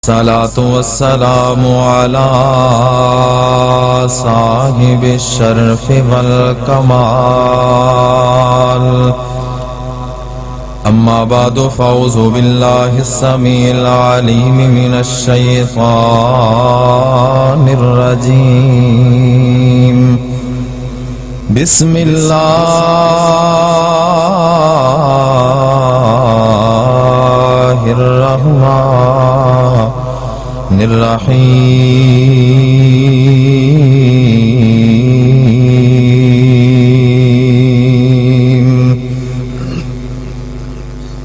الصلاة والسلام على صاحب الشرف والكمال أما بعد فأعوذ بالله السميع العليم من الشيطان الرجيم بسم الله الرحمن الرحيم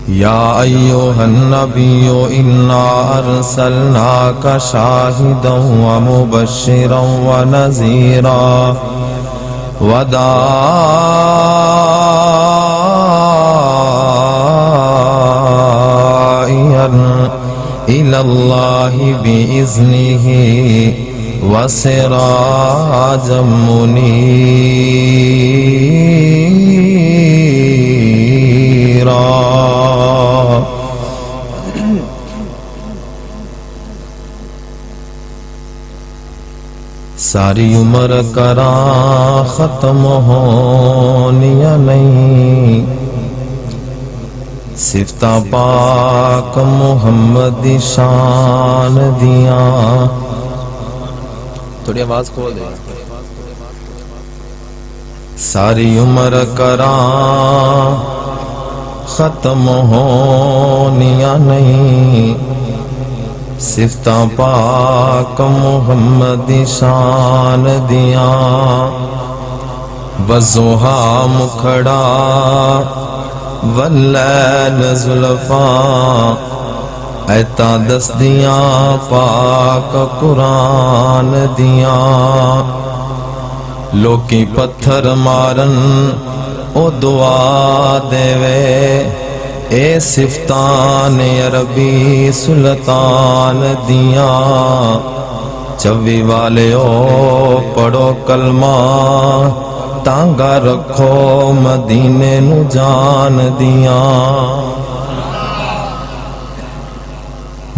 يا أيها النبي إنا أرسلناك شاهدا ومبشرا ونذيرا وداعيا إلى الله بإذنه وسراجا منيرا ساری عمر کراں ختم ہونیاں نہیں صفتاں پاک محمد دی شان دیاں. تھوڑی آواز کھول دے. ساری عمر کراں ختم ہونیاں نہیں صفتاں پاک محمد دی شان دیاں. وضحا مکھڑا واللیل زلفاں ایتاں دس دیاں پاک قرآن دیاں. لوکی پتھر مارن او دعا دے وے اے صفتان عربی سلطان دیاں. چوی والے او پڑھو کلمہ تانگا رکھو مدینے نو جان دیاں.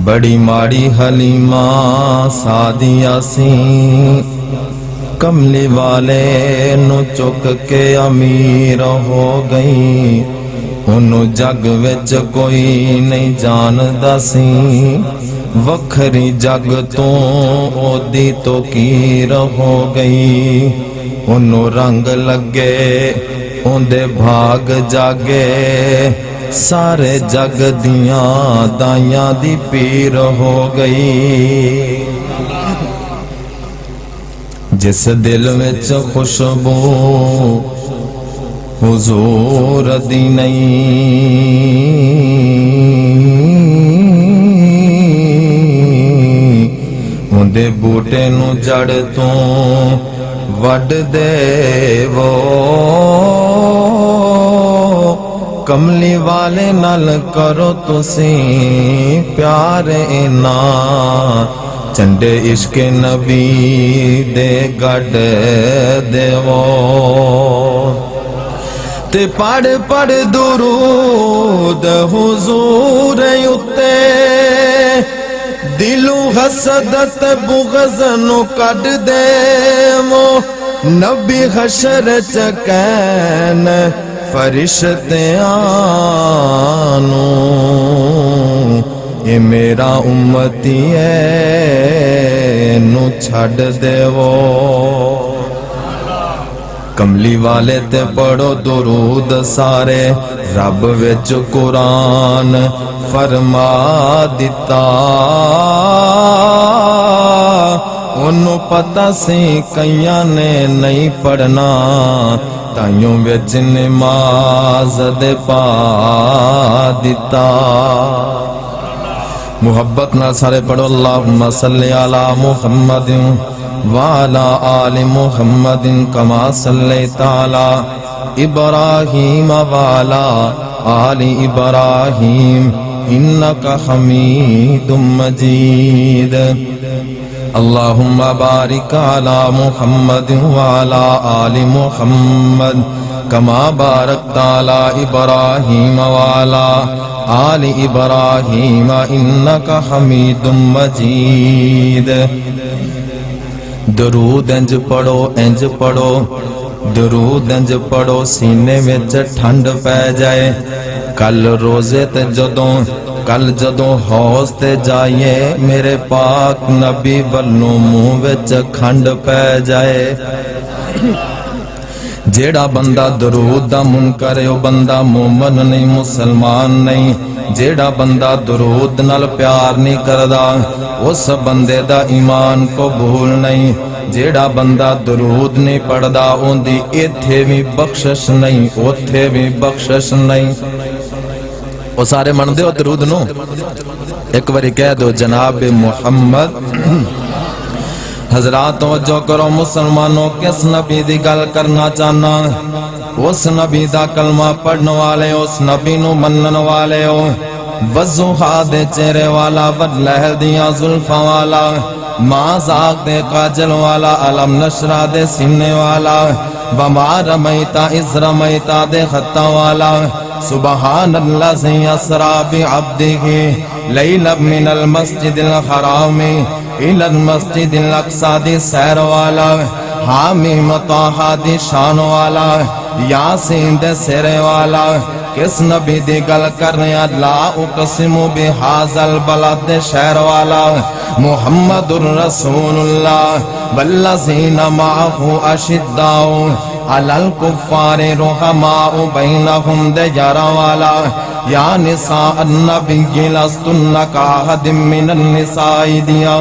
بڑی ماڑی حلیمہ سعدیہ سی کملی والے نو چک کے امیر ہو گئی. انہوں جگ وچ کوئی نہیں جاندا سی وکھری جگ تو اودی تو کیر ہو گئی. انہوں رنگ لگے اوندے بھاگ جاگے سارے جگ دیاں دائیاں دی پیر ہو گئی. جس دل وچ خوشبو حضور دی نہیں اوندے بوٹے نو جڑ تو وڈ دے وہ کملی والے نال کرو تسی پیار اینا چنڈے عشق نبی دے گڈ دے وہ تے پڑھ پڑھ درود حضور اتے دلوں حسدت بغض نو کڈ دے وہ نبی حشر چکین فرشتیاں نو یہ میرا امتی ہے نو چھڈ دے وہ. کملی والے تے پڑھو درود سارے رب وچ قرآن فرما دیتا. انہوں پتہ سی کئیاں نے نہیں پڑھنا تائیوں وچ نماز دے پا دیتا. محبت نہ سارے پڑھو اللہم صلی علی محمد وعلى آل محمد كما صليت على إبراهيم وعلى آل إبراهيم إنك حميد مجيد. اللهم بارك على محمد وعلى آل محمد كما باركت على إبراهيم وعلى آل ابراہیم انک حمید مجید۔ درود انج پڑھو درود انج پڑھو سینے وچ ٹھنڈ پہ جائے۔ کل روزے تے جدوں حوض تے جائیے میرے پاک نبی والوں منہ وچ کھنڈ پہ جائے۔ جیڑا بندہ درود دا منکر ہے او بندہ مومن نہیں مسلمان نہیں۔ جیڑا بندہ درود نال پیار نہیں کردا اس بندے دا ایمان قبول نہیں۔ جیڑا بندہ درود نہیں پڑھدا اون دی ایتھے بھی بخشش نہیں اوتھے بھی بخشش نہیں۔ او سارے مندے ہو درود نو؟ ایک باری کہہ دو جناب محمد۔ حضرات توجہ کرو مسلمانوں، کس نبی دی گل کرنا چاہنا؟ اس نبی دا کلمہ پڑھن والے، اس نبی نو منن والے ہو۔ وضحا دے چہرے والا، بدلہل دیاں زلفاں والا، ماں زاق دے کاجل والا، علم نشرہ دے سینے والا، وما رمیتا اذ رمیتا دے خطہ والا، سبحان اللہ سے اسرا بعبدہ لیلا من المسجد الحرام الى المسجد الاقصی دی سیر والا، حامیم طٰہٰ دی شان والا، یاسین دے سرے والا۔ کس نبی دی گل کرنے؟ لا اقسم بہذا البلد شہر والا، محمد الرسول اللہ والذین معہ اشداء علی الکفار رحماء بینہم دے یار والا، یا نساء النبی لستن کاحد من النساء دیاں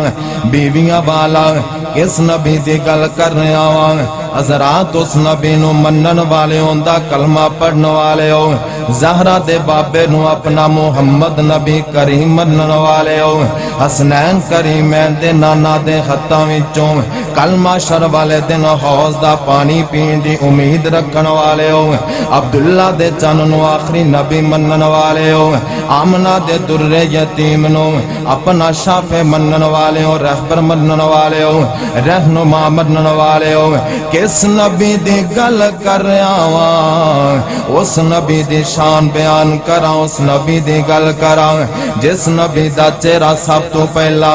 بیویاں والا۔ کس نبی دی گل کرنے آواں؟ حضرات اس نبی نو منن والے ہوں دا کلمہ پڑھن والے ہو۔ زہرہ دے بابے نو اپنا محمد نبی کریم منن والے ہو۔ حسنین کریمین دے نانا دے خطہ وچوں کلمہ شر والے دن حوض دا پانی پین دی امید رکھن والے ہو۔ عبداللہ دے چن نو آخری نبی منن والے ہو۔ آمنہ دے در یتیم نو اپنا شافع منن والے ہو، رہبر منن والے ہو، رہنما منن والے ہو۔ کس نبی دی گل کر رہا ہوں؟ اس نبی دی شان بیان کرا، اس نبی دی گل کرا جس نبی دا چہرہ سب تو پہلا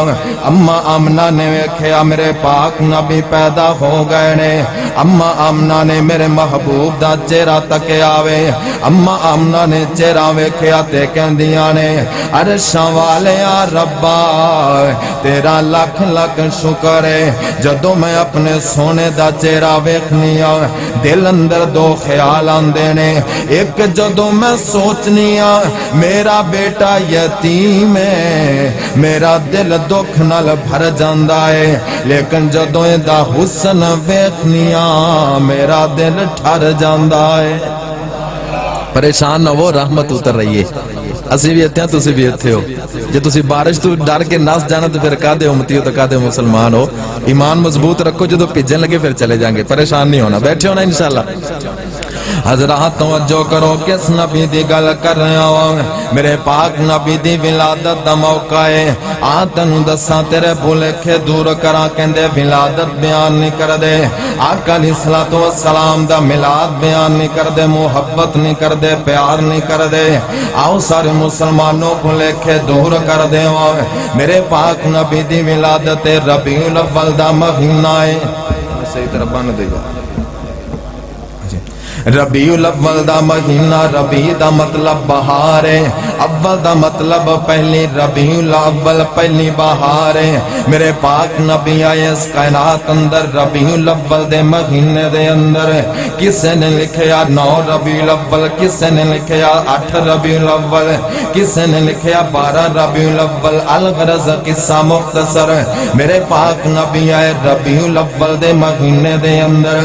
اما آمنہ نے ویکھیا میرے پاک نبی پیدا ہو گئے نے۔ اما آمنہ نے میرے محبوب دا چہرہ تکے آوے، اما آمنہ نے چہرہ ویکھیا تے کہندیاں نے عرشاں والے یا ربا تیرا لکھ لکھ شکر ہے۔ جدوں میں اپنے سونے دا چہرہ ویکھنیاں دل اندر دو خیال آندے نے۔ ایک جدوں میں سوچنیاں میرا بیٹا یتیم ہے میرا دل دکھ نال بھر جاندا ہے، لیکن جدوں دا حسن ویکھنیاں میرا دل ٹھر جاندا ہے۔ پریشان نہ ہو، رحمت اتر رہی ہے۔ اسی بھی اتنے ہیں تسی بھی اتنے ہو۔ جے تسی بارش تو ڈر کے نس جانا تو پھر کہہ دے امتی ہو تو کہہ دے مسلمان ہو۔ ایمان مضبوط رکھو، جدو پجن لگے پھر چلے جائیں گے، پریشان نہیں ہونا، بیٹھے ہونا انشاءاللہ۔ حضرات توجہ کرو، کس نبی دی گل کر رہے ہوں؟ میرے پاک نبی دی ولادت دا موقع ہے۔ تینوں دساں تیرے بھولے دور کرا کہندے ولادت بیان نہیں کر دے، آقا علیہ الصلوۃ والسلام دا میلاد بیان نہیں کر دے، محبت نہیں کر دے، پیار نہیں کر دے۔ آؤ سارے مسلمانوں بھولے دور کر دے۔ میرے پاک نبی دی ولادت ربیع الاول دا مہینہ ہے۔ صحیح طرح بن دے گا۔ ربیع الاول دا مہینہ، ربیع دا مطلب بہار ہے، اول دا مطلب پہلی، ربیع الاول پہلی بہار ہے۔ میرے پاک نبی آئے اس کائنات اندر ربیع الاول دے مہینے دے اندر۔ کسے نے لکھیا 9 ربیع الاول، کسے نے لکھیا 8 ربیع الاول، کسے نے لکھیا 12 ربیع الاول۔ الغرض قصہ مختصر، میرے پاک نبی آئے ربیع الاول دے مہینے دے اندر۔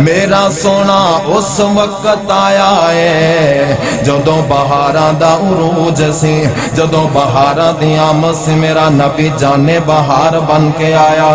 میرا سونا اس وقت آیا ہے جدوں بہاراں دا عروج سی، جدوں بہاراں دی آمد سی، میرا نبی جانے بہار بن کے آیا۔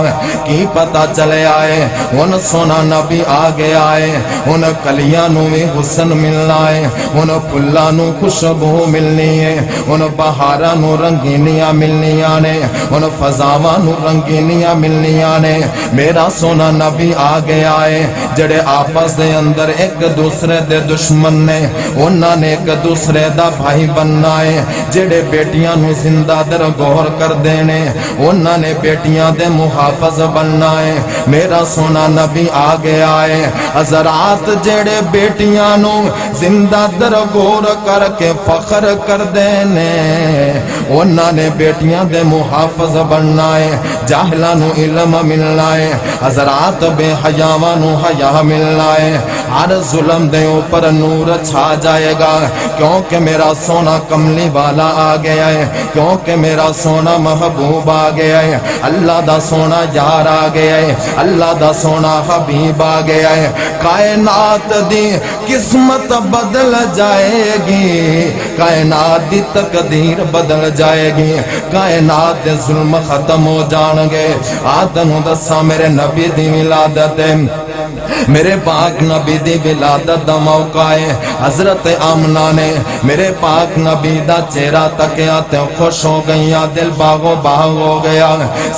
کی پتہ چلے آئے ان سونا نبی آگے آئے، ان کلیاں نو بھی حسن ملنا ہے، ان پھلاں نو خوشبو ملنی ہے، ان بہاراں نو رنگینیاں ملنیاں نے، ان فضاواں نو رنگینیاں ملنیاں نے۔ میرا سونا نبی آگے آئے جڑے آپس دے اندر ایک دوسرے دے دشمن نے انہاں نے ایک دوسرے دا بھائی بننا ہے جڑے بیٹیاں نو زندہ درگور کر دینے انہاں نے بیٹیاں دے محافظ بننا ہے میرا سونا نبی آگے آئے حضرات جڑے بیٹیاں نو زندہ درگور کر کے فخر کر دینے انہاں نے بیٹیاں دے محافظ بننا ہے جاہلاں نو علم ملنا ہے حضرات بے حیاواں نو حیا ملنا ہے ہر ظلم دے اوپر نور چھا جائے گا کیونکہ میرا سونا کملی والا آ گیا ہے کیونکہ میرا سونا محبوب آ گیا ہے اللہ دا سونا یار آ گیا ہے اللہ دا سونا حبیب آ گیا ہے کائنات دی قسمت بدل جائے گی کائنات دی تقدیر بدل جائے گی کائنات دے ظلم ختم ہو جان گے آدنو دسا میرے نبی دی ولادت میرے پاک نبی دی ولادت دا موقع ہے حضرت آمنہ نے میرے پاک نبی دا چہرہ تکیا تے خوش ہو گئیا دل باغو باغ ہو گیا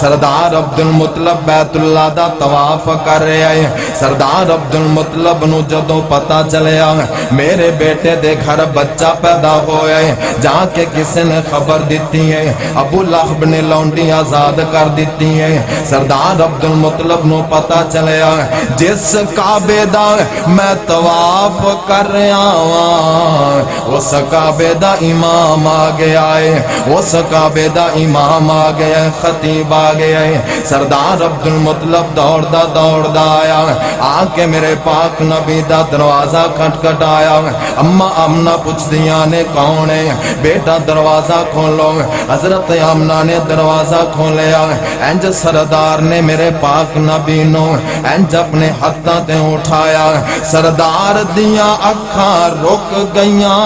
سردار عبدالمطلب بیت اللہ دا طواف کر رہے آئے سردار عبدالمطلب نو جدو پتا چلیا میرے بیٹے دے گھر بچہ پیدا ہویا ہے جہاں کے کسی نے خبر دیتی ہے ابو لہب نے لونڈی آزاد کر دیتی ہے سردار عبدالمطلب نو پتا چلیا جس کعبے دا میں طواف کر رہا ہوں اس کعبے دا امام آ گیا ہے اس کعبے دا امام آ گیا ہے خطیب آ گیا ہے سردار عبدالمطلب دوڑ دا آیا آ کے میرے پاک نبی دا دروازہ کھٹ آیا اما آمنہ پوچھ دیا نے کون ہے بیٹا دروازہ کھولو حضرت آمنہ نے دروازہ کھولیا انج سردار نے میرے پاک نبی نو انج اپنے ہتھاں تے اٹھایا سردار دیاں اکھاں رک گئیاں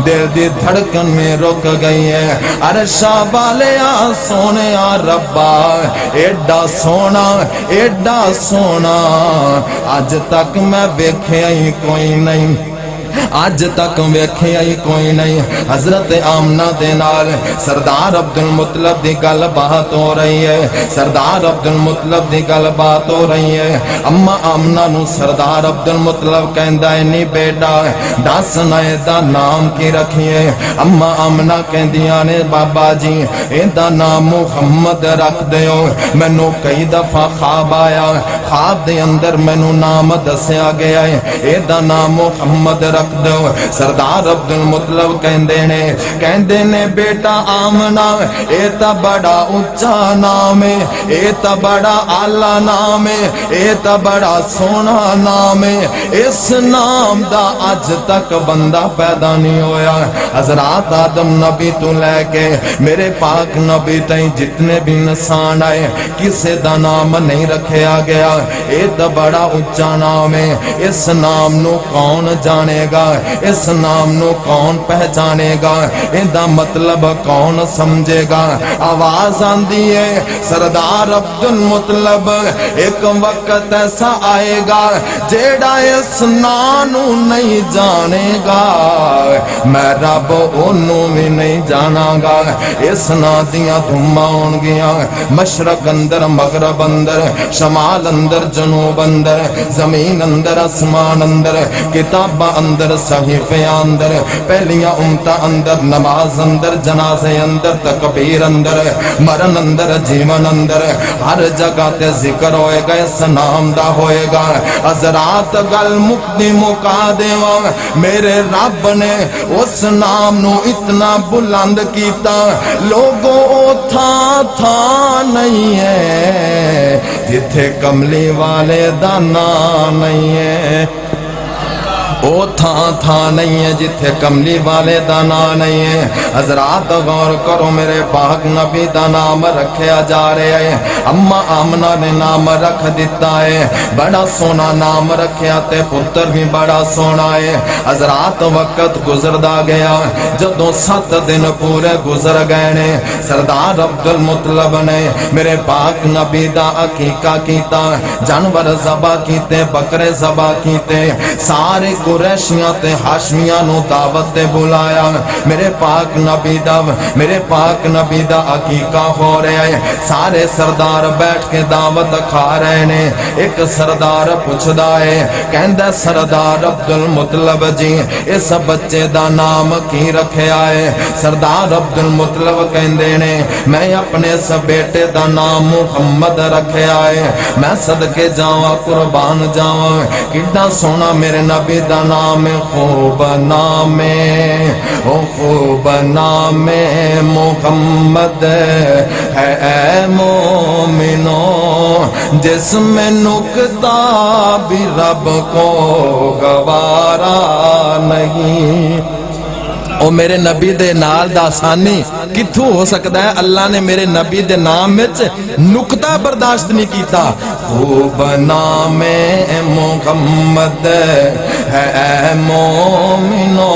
دل دی دھڑکن میں رک گئی ہے عرشا والیا سونیا ربا ایڈا سونا آج تک میں ویکھیا ہی کوئی نہیں آج تک ویکھیا ہی کوئی نہیں حضرت آمنہ دے نال سردار عبدالمطلب دی گل بات ہو رہی ہے سردار عبدالمطلب دی گل بات ہو رہی ہے اما آمنہ نو سردار عبدالمطلب کہندا ہے نہیں بیٹا دس نئے دا نام کی رکھیے اما آمنہ کہندیاں نے بابا جی ایندا نام محمد رکھ دیو مینوں کئی دفعہ خواب آیا خواب دے اندر مینوں نام دسیا گیا ہے ایندا نام محمد رکھ دو سردار عبدالمطلب کہندے نے بیٹا آمنہ اے تا بڑا اچھا نام ہے اے تا بڑا اعلیٰ نام ہے اے تا بڑا سونا نام ہے اس نام دا اج تک بندہ پیدا نہیں ہویا حضرات آدم نبی تو لے کے میرے پاک نبی تائیں جتنے بھی نسان آئے کسے دا نام نہیں رکھیا گیا اے تا بڑا اچھا نام ہے اس نام نو کون جانے گا اس نام نو کون پہچانے گا ایندا مطلب کون سمجھے گا آواز آندی ہے سردار عبدالمطلب ایک وقت ایسا آئے گا جیڑا اس نانو نہیں جانے گا میں رب انہوں بھی نہیں جانا گا اس نا دیاں دھمہ ہون گیا مشرق اندر مغرب اندر شمال اندر جنوب اندر زمین اندر اسمان اندر کتاب اندر صحیفے اندر پہلیاں امتہ اندر نماز اندر جنازے اندر تکبیر اندر مرن اندر جیون اندر ہر جگہ تے ذکر ہوئے گا اس نام دا ہوئے گا حضرات گل مکدی مکا دیواں میرے رب نے اس نام نو اتنا بلند کیتا لوگوں تھا نہیں ہے جتھے کملی والے دا نام نہیں ہے او تھا نہیں ہے جتھے کملی والے دا نام نہیں ہے حضرات غور کرو میرے پاک نبی دا نام رکھیا جا رہے ہیں اما آمنہ نے نام رکھ دیتا ہے بڑا سونا نام رکھیا تے پتر بھی بڑا سونا ہے حضرات وقت گزردا گیا جدوں 7 دن پورے گزر گئے نے سردار عبدالمطلب نے میرے پاک نبی دا عقیقہ کیتا جانور ذبح کیتے بکرے ذبح کیتے سارے قریشیاں تے ہاشمیاں نو دعوت تے بلایا میرے پاک نبی دا عقیقہ ہو رہا ہے سارے سردار بیٹھ کے دعوت کھا رہے نے ایک سردار پوچھدا ہے کہندا سردار عبد المطلب جی اس بچے دا نام کی رکھیا ہے سردار عبد المطلب کہندے نے میں اپنے اس بیٹے دا نام محمد رکھیا ہے میں صدقے جاواں قربان جاواں کتنا سونا میرے نبی دا نام خوب نام محمد ہے اے مومنو جس میں نکتا بھی رب کو گوارا نہیں او میرے نبی دے نال دا آسانی کتھوں ہو سکتا ہے اللہ نے میرے نبی دے نام وچ نقطہ برداشت نہیں کیتا خوب نام محمد ہے اے مومنو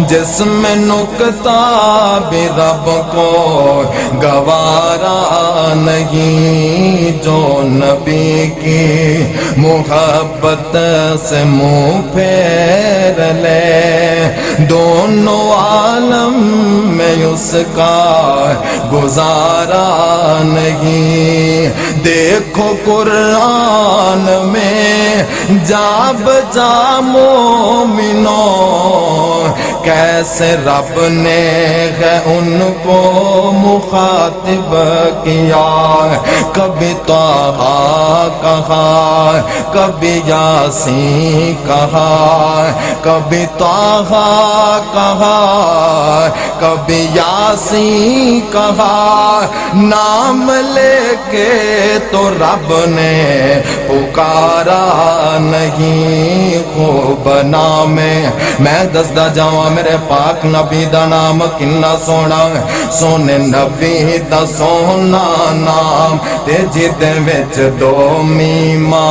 جس میں نقطہ بھی رب کو گوارا نہیں جو نبی کی محبت سے منہ پھیر لے دونوں عالم میں اس کا گزارا نہیں دیکھو قرآن میں جا بجا مومنوں کیسے رب نے ہے ان کو مخاطب کیا کبھی طٰہٰ کہا کبھی یاسین کہا کبھی طٰہٰ کہا کبھی یاسین کہا نام لے کے تو رب نے پکارا نہیں خوب نام میں دسدا جاواں میرے پاک نبی دا نام کنا سونا سونے نبی دا سونا نام تے جدے وچ دو میماں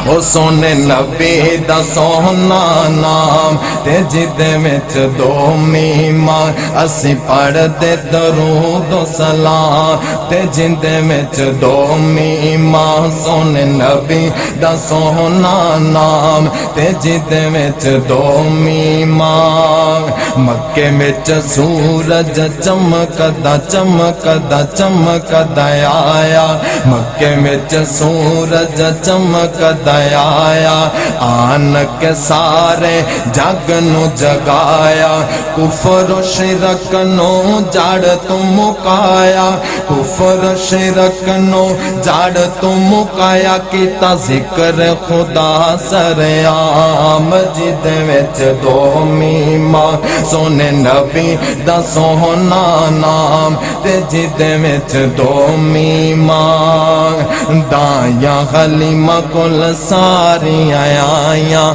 او سونے نبی دا سونا نام تے جدے وچ دو میماں اسی پڑھ دے درود و سلام تے جدے وچ دو میماں سونے نبی دا سونا نام تے جدے وچ دو میماں مکے وچ سورج چمکدا چمکدا چمکدا آیا مکے وچ سورج چمکدا آیا آن کے سارے جگ نو جگایا کفر و شرک نو جڑ تو مکایا کفر و شرک نو جڑ تو مکایا کیتا ذکر خدا سرعام جدے وچ دو میماں سونے نبی دا سونا نام تے جدے وچ دو میماں دایاں حلیمہ کول ساری آیاں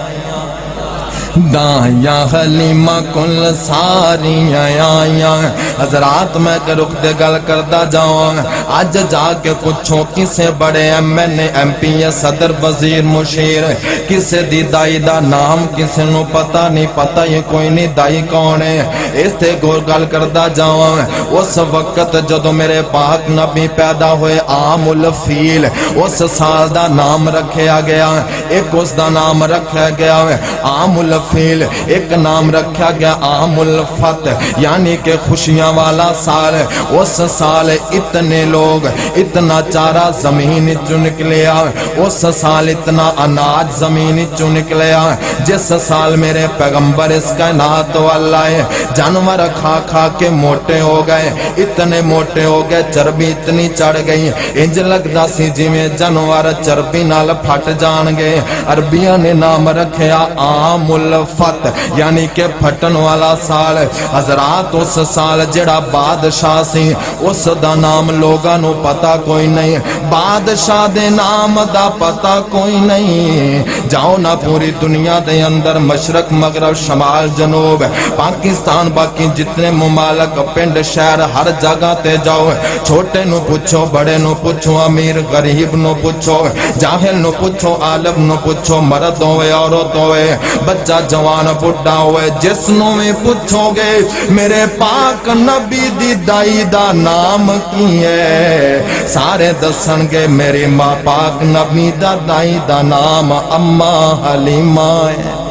دایاں حلیمہ کل ساری آیاں حضرات میں کہ رخ دے گل کردہ جاؤں آج جا کے پوچھو کسے بڑے M N A M P A صدر وزیر مشیر کسے دی دائی دا نام کسے نو پتہ نہیں پتہ یہ کوئی نہیں دائی کون ہے اس تے گور گل کردہ جاؤں اس وقت جدو میرے پاک نبی پیدا ہوئے عام الفیل اس سال دا نام رکھیا گیا ایک اس دا نام رکھیا گیا عام الفیل ایک نام رکھا گیا عام الفتح یعنی کہ خوشیاں والا سال اس سال اتنے لوگ اتنا چارہ زمین چو نکلیا اس سال اتنا اناج زمین چو نکلیا جس سال میرے پیغمبر اس کائنات واللہ جانور کھا کھا کے موٹے ہو گئے اتنے موٹے ہو گئے چربی اتنی چڑھ گئی انج لگدا سی جی میں جانور چربی نال پھٹ جان گے عربیاں نے نام رکھیا عام الفتح یعنی کہ پھٹن والا سال حضرات اس سال جڑا بادشاہ سی اس دا نام لوگاں نو پتا کوئی نہیں بادشاہ دے نام دا پتا کوئی نہیں جاؤ نہ پوری دنیا دے اندر مشرق مغرب شمال جنوب پاکستان باقی جتنے ممالک پنڈ شہر ہر جگہ تے جاؤ چھوٹے نو پوچھو بڑے نو پوچھو امیر غریب نو پوچھو جاہل نو پوچھو عالم نو پوچھو مرد ہوئے عورت ہوئے بچہ جوان بڑھا ہوئے جس نو میں پوچھو گے میرے پاک نبی دی دائی دا نام کی ہے سارے دسن گے میری ماں پاک نبی دا دائی دا نام اماں حلیمہ ہے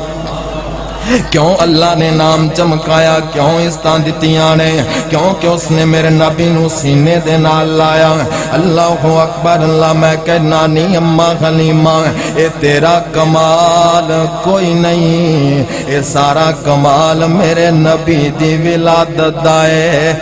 کیوں اللہ نے نام چمکایا کیوں اس طرح دتیاں نے کیونکہ اس نے میرے نبی نو سینے دے نال لایا اللہ اکبر اللہ میں کہنا نہیں اماں حلیمہ اے تیرا کمال کوئی نہیں اے سارا کمال میرے نبی دی ولادت دا ہے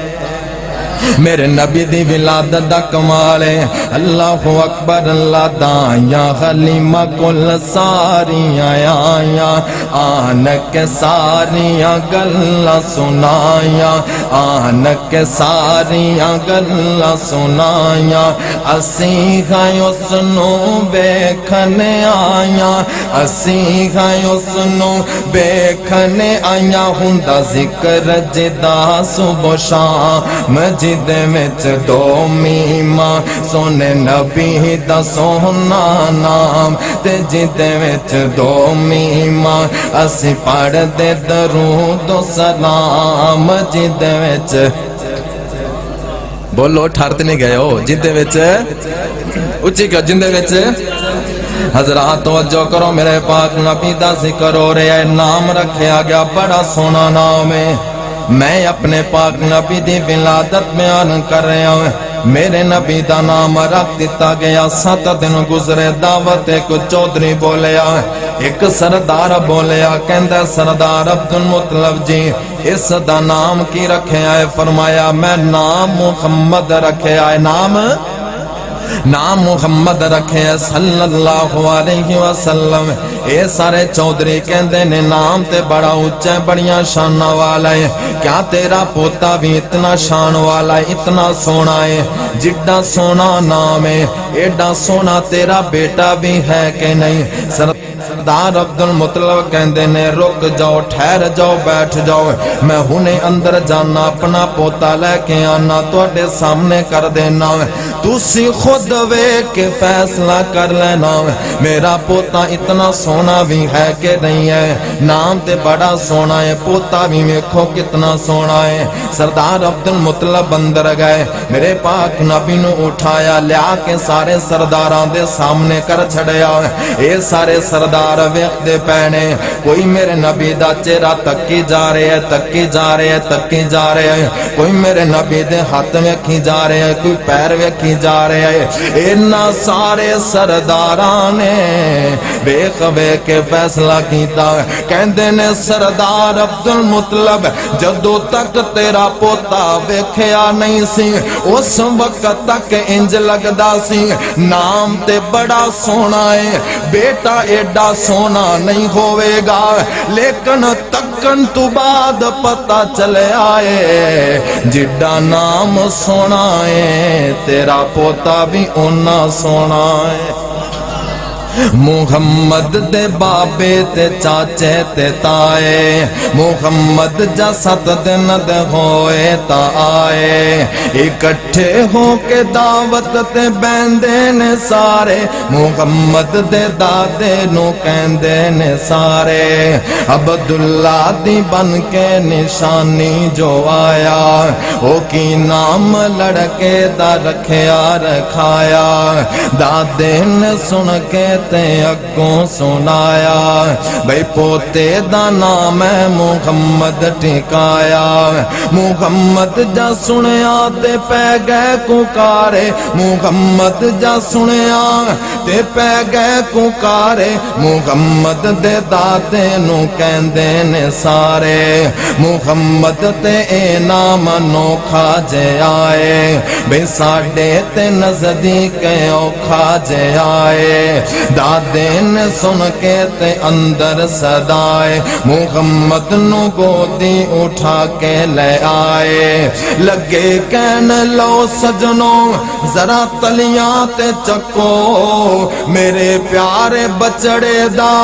میرے نبی دی ولادت دا کمال ہے اللہ اکبر اللہ دائیاں حلیمہ کل ساریاں آیاں آنک ساریاں گلہ سنایاں آنک ساریاں گلہ سنایاں اسی گائیں اس نو بیکھنے آیاں اسی گائیں اس نو بیکھنے آیاں ہندہ ذکر جدا صبح شام مسجد وچ دو میماں سونے نبی دا سونا نام تے جد وچ دو میماں اسی پڑھ دے درود و سلام مسجد وچ بولو ٹھارتے نہیں گئے ہو جد وچ اچھی کیا جد وچ حضرات توجہ کرو میرے پاک نبی دا ذکر ہو رہا ہے نام رکھیا گیا بڑا سونا نام ہے میں اپنے پاک نبی دی ولادت بیان کر رہا ہوں میرے نبی دا نام رکھ دیتا گیا 7 دن گزرے دعوت ایک چودھری بولیا ایک سردار بولیا کہندہ سردار عبدالمطلب جی اس دا نام کی رکھے آئے فرمایا میں نام محمد رکھے آئے نام محمد رکھے صلی اللہ علیہ وسلم اے سارے چودھری کہندے نے نام تے بڑا اونچا بڑیاں شان والا ہے کیا تیرا پوتا بھی اتنا شان والا ہے اتنا سونا ہے جڈا سونا نام ہے ایڈا سونا تیرا بیٹا بھی ہے کہ نہیں سردار عبدالمطلب کہندے نے رک جاؤ ٹھہر جاؤ بیٹھ جاؤ میں ہنے اندر جانا اپنا پوتا لے کے آنا توڑے سامنے کر دینا تُسی خود وے کے فیصلہ کر لینا میرا پوتا اتنا سونا بھی ہے کہ نہیں ہے نام تے بڑا سونا ہے پوتا بھی میکھو کتنا سونا ہے سردار عبدالمطلب اندر گئے میرے پاک نبی نو اٹھایا لیا کے سارے سرداران دے سامنے کر چھڑیا اے سارے سردار ویخ دے پہنے کوئی میرے نبی دا چہرہ تکی جا رہے ہے تکی جا رہے ہے تکی جا رہے ہیں کوئی میرے نبی دے ہاتھ ویکھی جا رہے ہیں کوئی پیر ویکھی جا رہے ہیں اینا سارے سردارانے بیخ بے کے فیصلہ کیتا کہندے نے سردار عبدالمطلب جدو تک تیرا پوتا ویکھیا نہیں سی اس وقت تک انج لگدا سی نام تے بڑا سونا ہے بیٹا ایڈا سونا نہیں ہوئے گا لیکن تکن تو بعد پتہ چلے آئے جڈا نام سونا ہے تیرا پوتا بھی اونا سونا ہے محمد دے بابے تے چاچے تے تائے محمد جا 7 دن دے ہوئے تا آئے اکٹھے ہو کے دعوت تے بیندے نے سارے محمد دے دادے نو کہندے نے سارے عبداللہ دی بن کے نشانی جو آیا او کی نام لڑکے دا رکھیا رکھایا دادے نے سن کے تے اگوں سنایا بھئی پوتے دا نام ہے محمد ٹھکایا محمد جا سنیا تے پہ گئے ککارے محمد جا سنیا تے پہ گئے ککارے محمد دے دادے نو کہندے نے سارے محمد تے اے نام نوکھا جے آئے بھئی ساڑے تے نزدیک اوکھا جے آئے دادے نے سن کے تے اندر صدائے محمد نو گودی اٹھا کے لے آئے لگے کہن لو سجنوں ذرا تلیاں تے چکو میرے پیارے بچڑے دا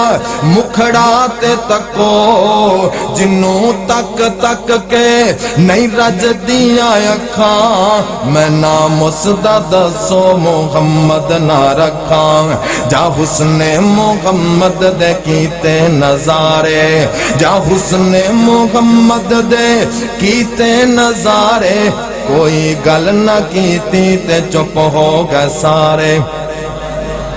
مکھڑا تے تکو جنوں تک تک کے نہیں رج دیا اکھاں میں نام اس دا دسو محمد نہ رکھاں جا حسن محمد دے کیتے نظارے جا حسن محمد دے کیتے نظارے کوئی گل نہ کیتی تے چپ ہو گئے سارے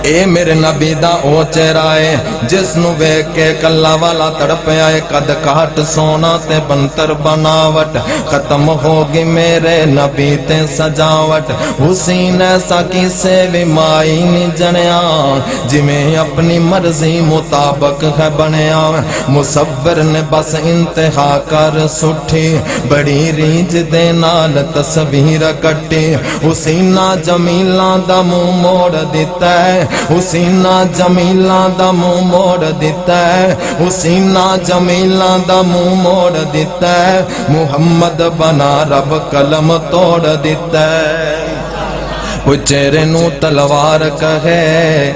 اے میرے نبی دا او چہرہ ہے جس نو ویکھ کے کلا والا تڑپیا ہے قد کاٹ سونا تے بنتر بناوٹ ختم ہوگی میرے نبی تے سجاوٹ حسین ایسا کسے بھی مائی نہیں جنیا جی میں اپنی مرضی مطابق ہے بنیا مصور نے بس انتہا کر سٹھی بڑی ریج دے نال تصویر کٹی حسینہ جمیلہ دا منہ موڑ دیتا ہے حسینہ جمیلہ دا منہ موڑ دیتا ہے حسینہ جمیلہ دا منہ موڑ دیتا ہے محمد بنا رب قلم توڑ دیتا ہے کوئی چہرے نو تلوار کہے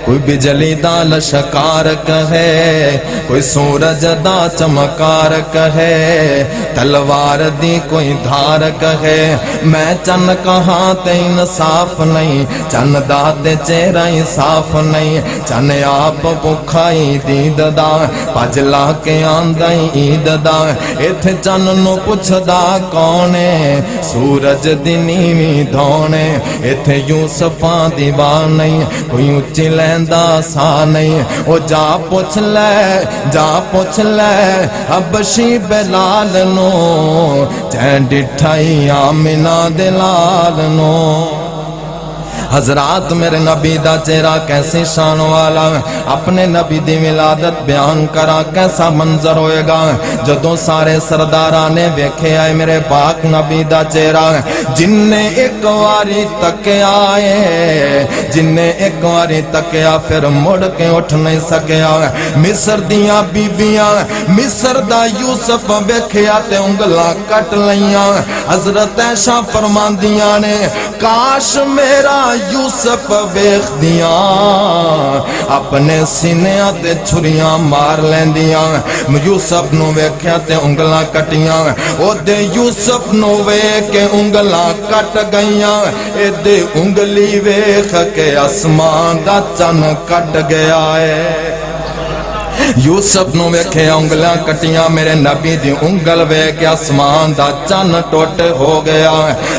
کوئی بجلی دا لشکار کہے کوئی سورج دا چمکار کہے تلوار دی کوئی دھار کہے میں چن کہاں تے انصاف نہیں چن دا تے چہرہ صاف نہیں چن آپ بکھائی دید دا پجلا کے آندائی عید دا ایتھے چن نو پوچھ دا کونے سورج دی نیویں دھونے ایتھے یوسفاں دیوان نہیں کوئی اچھی لین دا سا نہیں او جا پوچھ لے حبشی بلال نو چین ڈٹھائی آمنہ دلال نو حضرات میرے نبی دا چہرہ کیسی شان والا اپنے نبی دی ولادت بیان کرا کیسا منظر ہوئے گا جدوں سارے سردارانے ویکھے آئے میرے پاک نبی دا چہرہ جن نے ایک واری تکے آئے جن نے ایک واری تکے آ پھر مڑ کے اٹھ نہیں سکیا مصر دیاں بیبیاں مصر دا یوسف ویکھے آتے انگلاں کٹ لیاں حضرت عائشہ فرماندیاں نے کاش میرا یوسف ویکھ دیاں اپنے سینیاں تے چھریاں مار لیندیاں یوسف نو ویکھیا تے انگلاں کٹیاں او دے یوسف نو ویکھ کے انگلاں کٹ گئیاں اے دے انگلی ویکھ کے آسمان دا چن کٹ گیا ہے یوسف نو ویکھے انگلاں کٹیاں میرے نبی دی انگل ویکھ آسمان دا چن ٹوٹ ہو گیا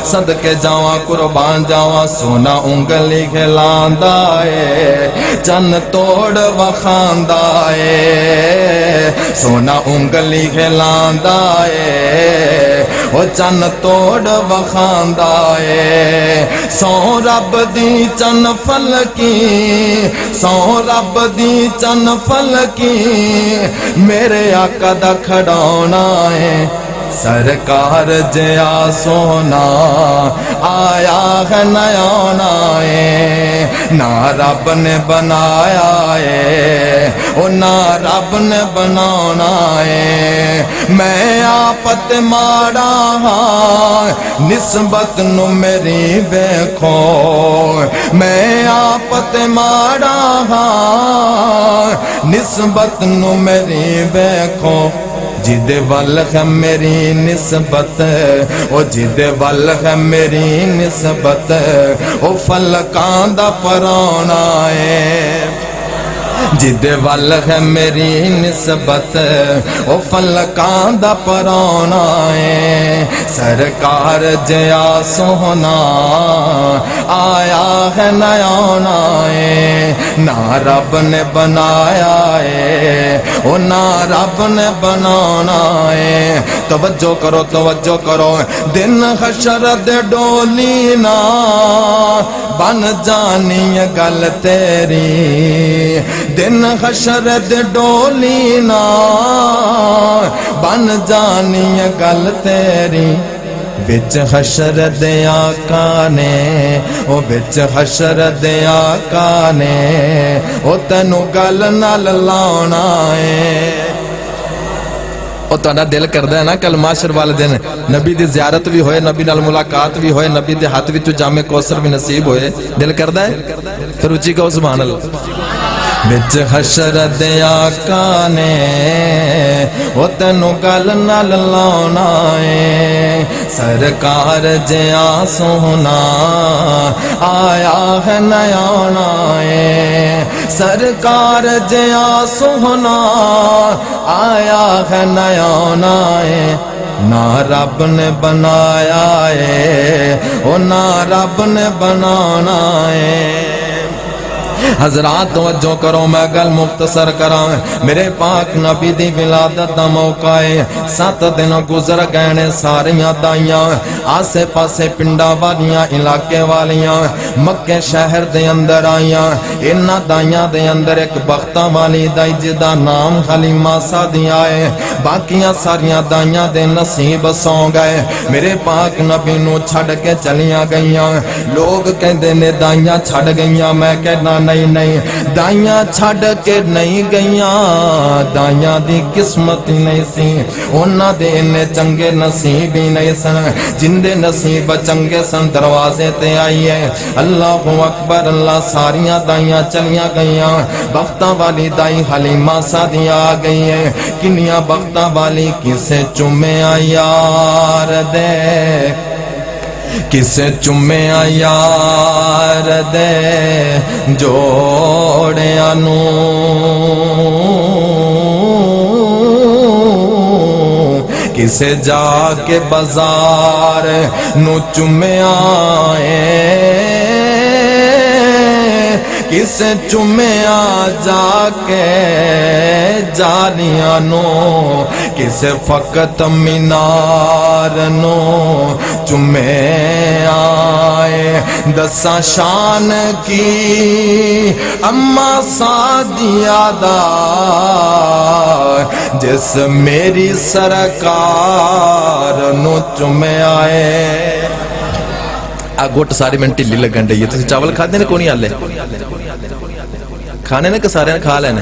صدقے جاواں قربان جاواں سونا انگلی کھلاندا اے چن توڑ وکھاندا اے سونا انگلی کھلاندا اے او چن توڑ وکھاندا اے سو رب دی چن فلکی سو رب دی چن فلکی میرے آقا دا کھڑونا ہے سرکار جیا سونا آیا ہے نیونا ہے نہ رب نے بنایا ہے او نہ رب نے بنانا ہے میں آپت ماڑا ہاں نسبت نو میری ویکھو میں آپت ماڑا ہاں نسبت نو میری ویکھو جدے وال ہے میری نسبت او جدے وال ہے میری نسبت او فلکان دا پرانا ہے جدے وال ہے میری نسبت او فلکان دا پرانا ہے سرکار جیا سونا آیا ہے نیونا ہے نہ رب نے بنایا ہے او نہ رب نے بنانا ہے توجہ کرو دن حشر دے ڈولی نا بن جانی گل تیری دن حشر دے ڈولی نا بن جانی گل تیری بچ حشر دے آقا نے او بچ حشر دے آقا نے او تینو گل نال لاؤنا ہے او تہاڈا دل کردا ہے نا کل معاشر والے دن نبی دی زیارت بھی ہوئے نبی نال ملاقات بھی ہوئے نبی دے ہاتھ وچ جام کوثر بھی نصیب ہوئے دل کردا ہے پھر اچھی کہو سبحان اللہ وچ حشر دے آقا نے او تینوں گل نال لاؤنا ہے سرکار جیا سونا آیا ہے نیانا ہے سرکار جیا سونا آیا ہے نیانا ہے نہ رب نے بنایا ہے او نہ رب نے بنانا ہے حضرات توجہ کرو میں گل مختصر کراں میرے پاک نبی دی ولادت دا موقع ہے 7 دن گزر گئے نے ساریاں دائیاں آسے پاسے پنڈا والیاں علاقے والیاں مکے شہر دے اندر آئیاں انہاں دائیاں دے اندر ایک بختہ والی دائی جدا نام حلیمہ سعدیہ ہے باقیاں ساریاں دائیاں دے نصیب سو گئے میرے پاک نبی نو چھڑ کے چلیاں گئیاں لوگ کہندے نے دائیاں چھڑ گئیاں میں کہنا نہیں دائیاں چھڑ کے نہیں گئیاں دائیاں دی قسمت ہی نہیں سی انہاں دے انہیں چنگے نصیب ہی نہیں سن جن دے نصیب چنگے سن دروازے تے آئیے اللہ اکبر اللہ ساریاں دائیاں چلیاں گئیاں بختہ والی دائی حلیمہ سعدیہ آ گئی ہے کنیاں بختہ والی کسے چومیا یار دے کسے چومیا یار دے جوڑیاں نو کسے جا کے بازار نو چومیا کسے چومیا جا کے جالیاں نو کسے فقط مینار نو چومیا دساں شان کی اماں سعدیہ دا جس میری سرکار نو چومیا گٹ ساری میں ٹلی لگن رہی ہے تسی چاول کھا دینے کونی آلے کھانے نے کہ سارے نے کھا لینے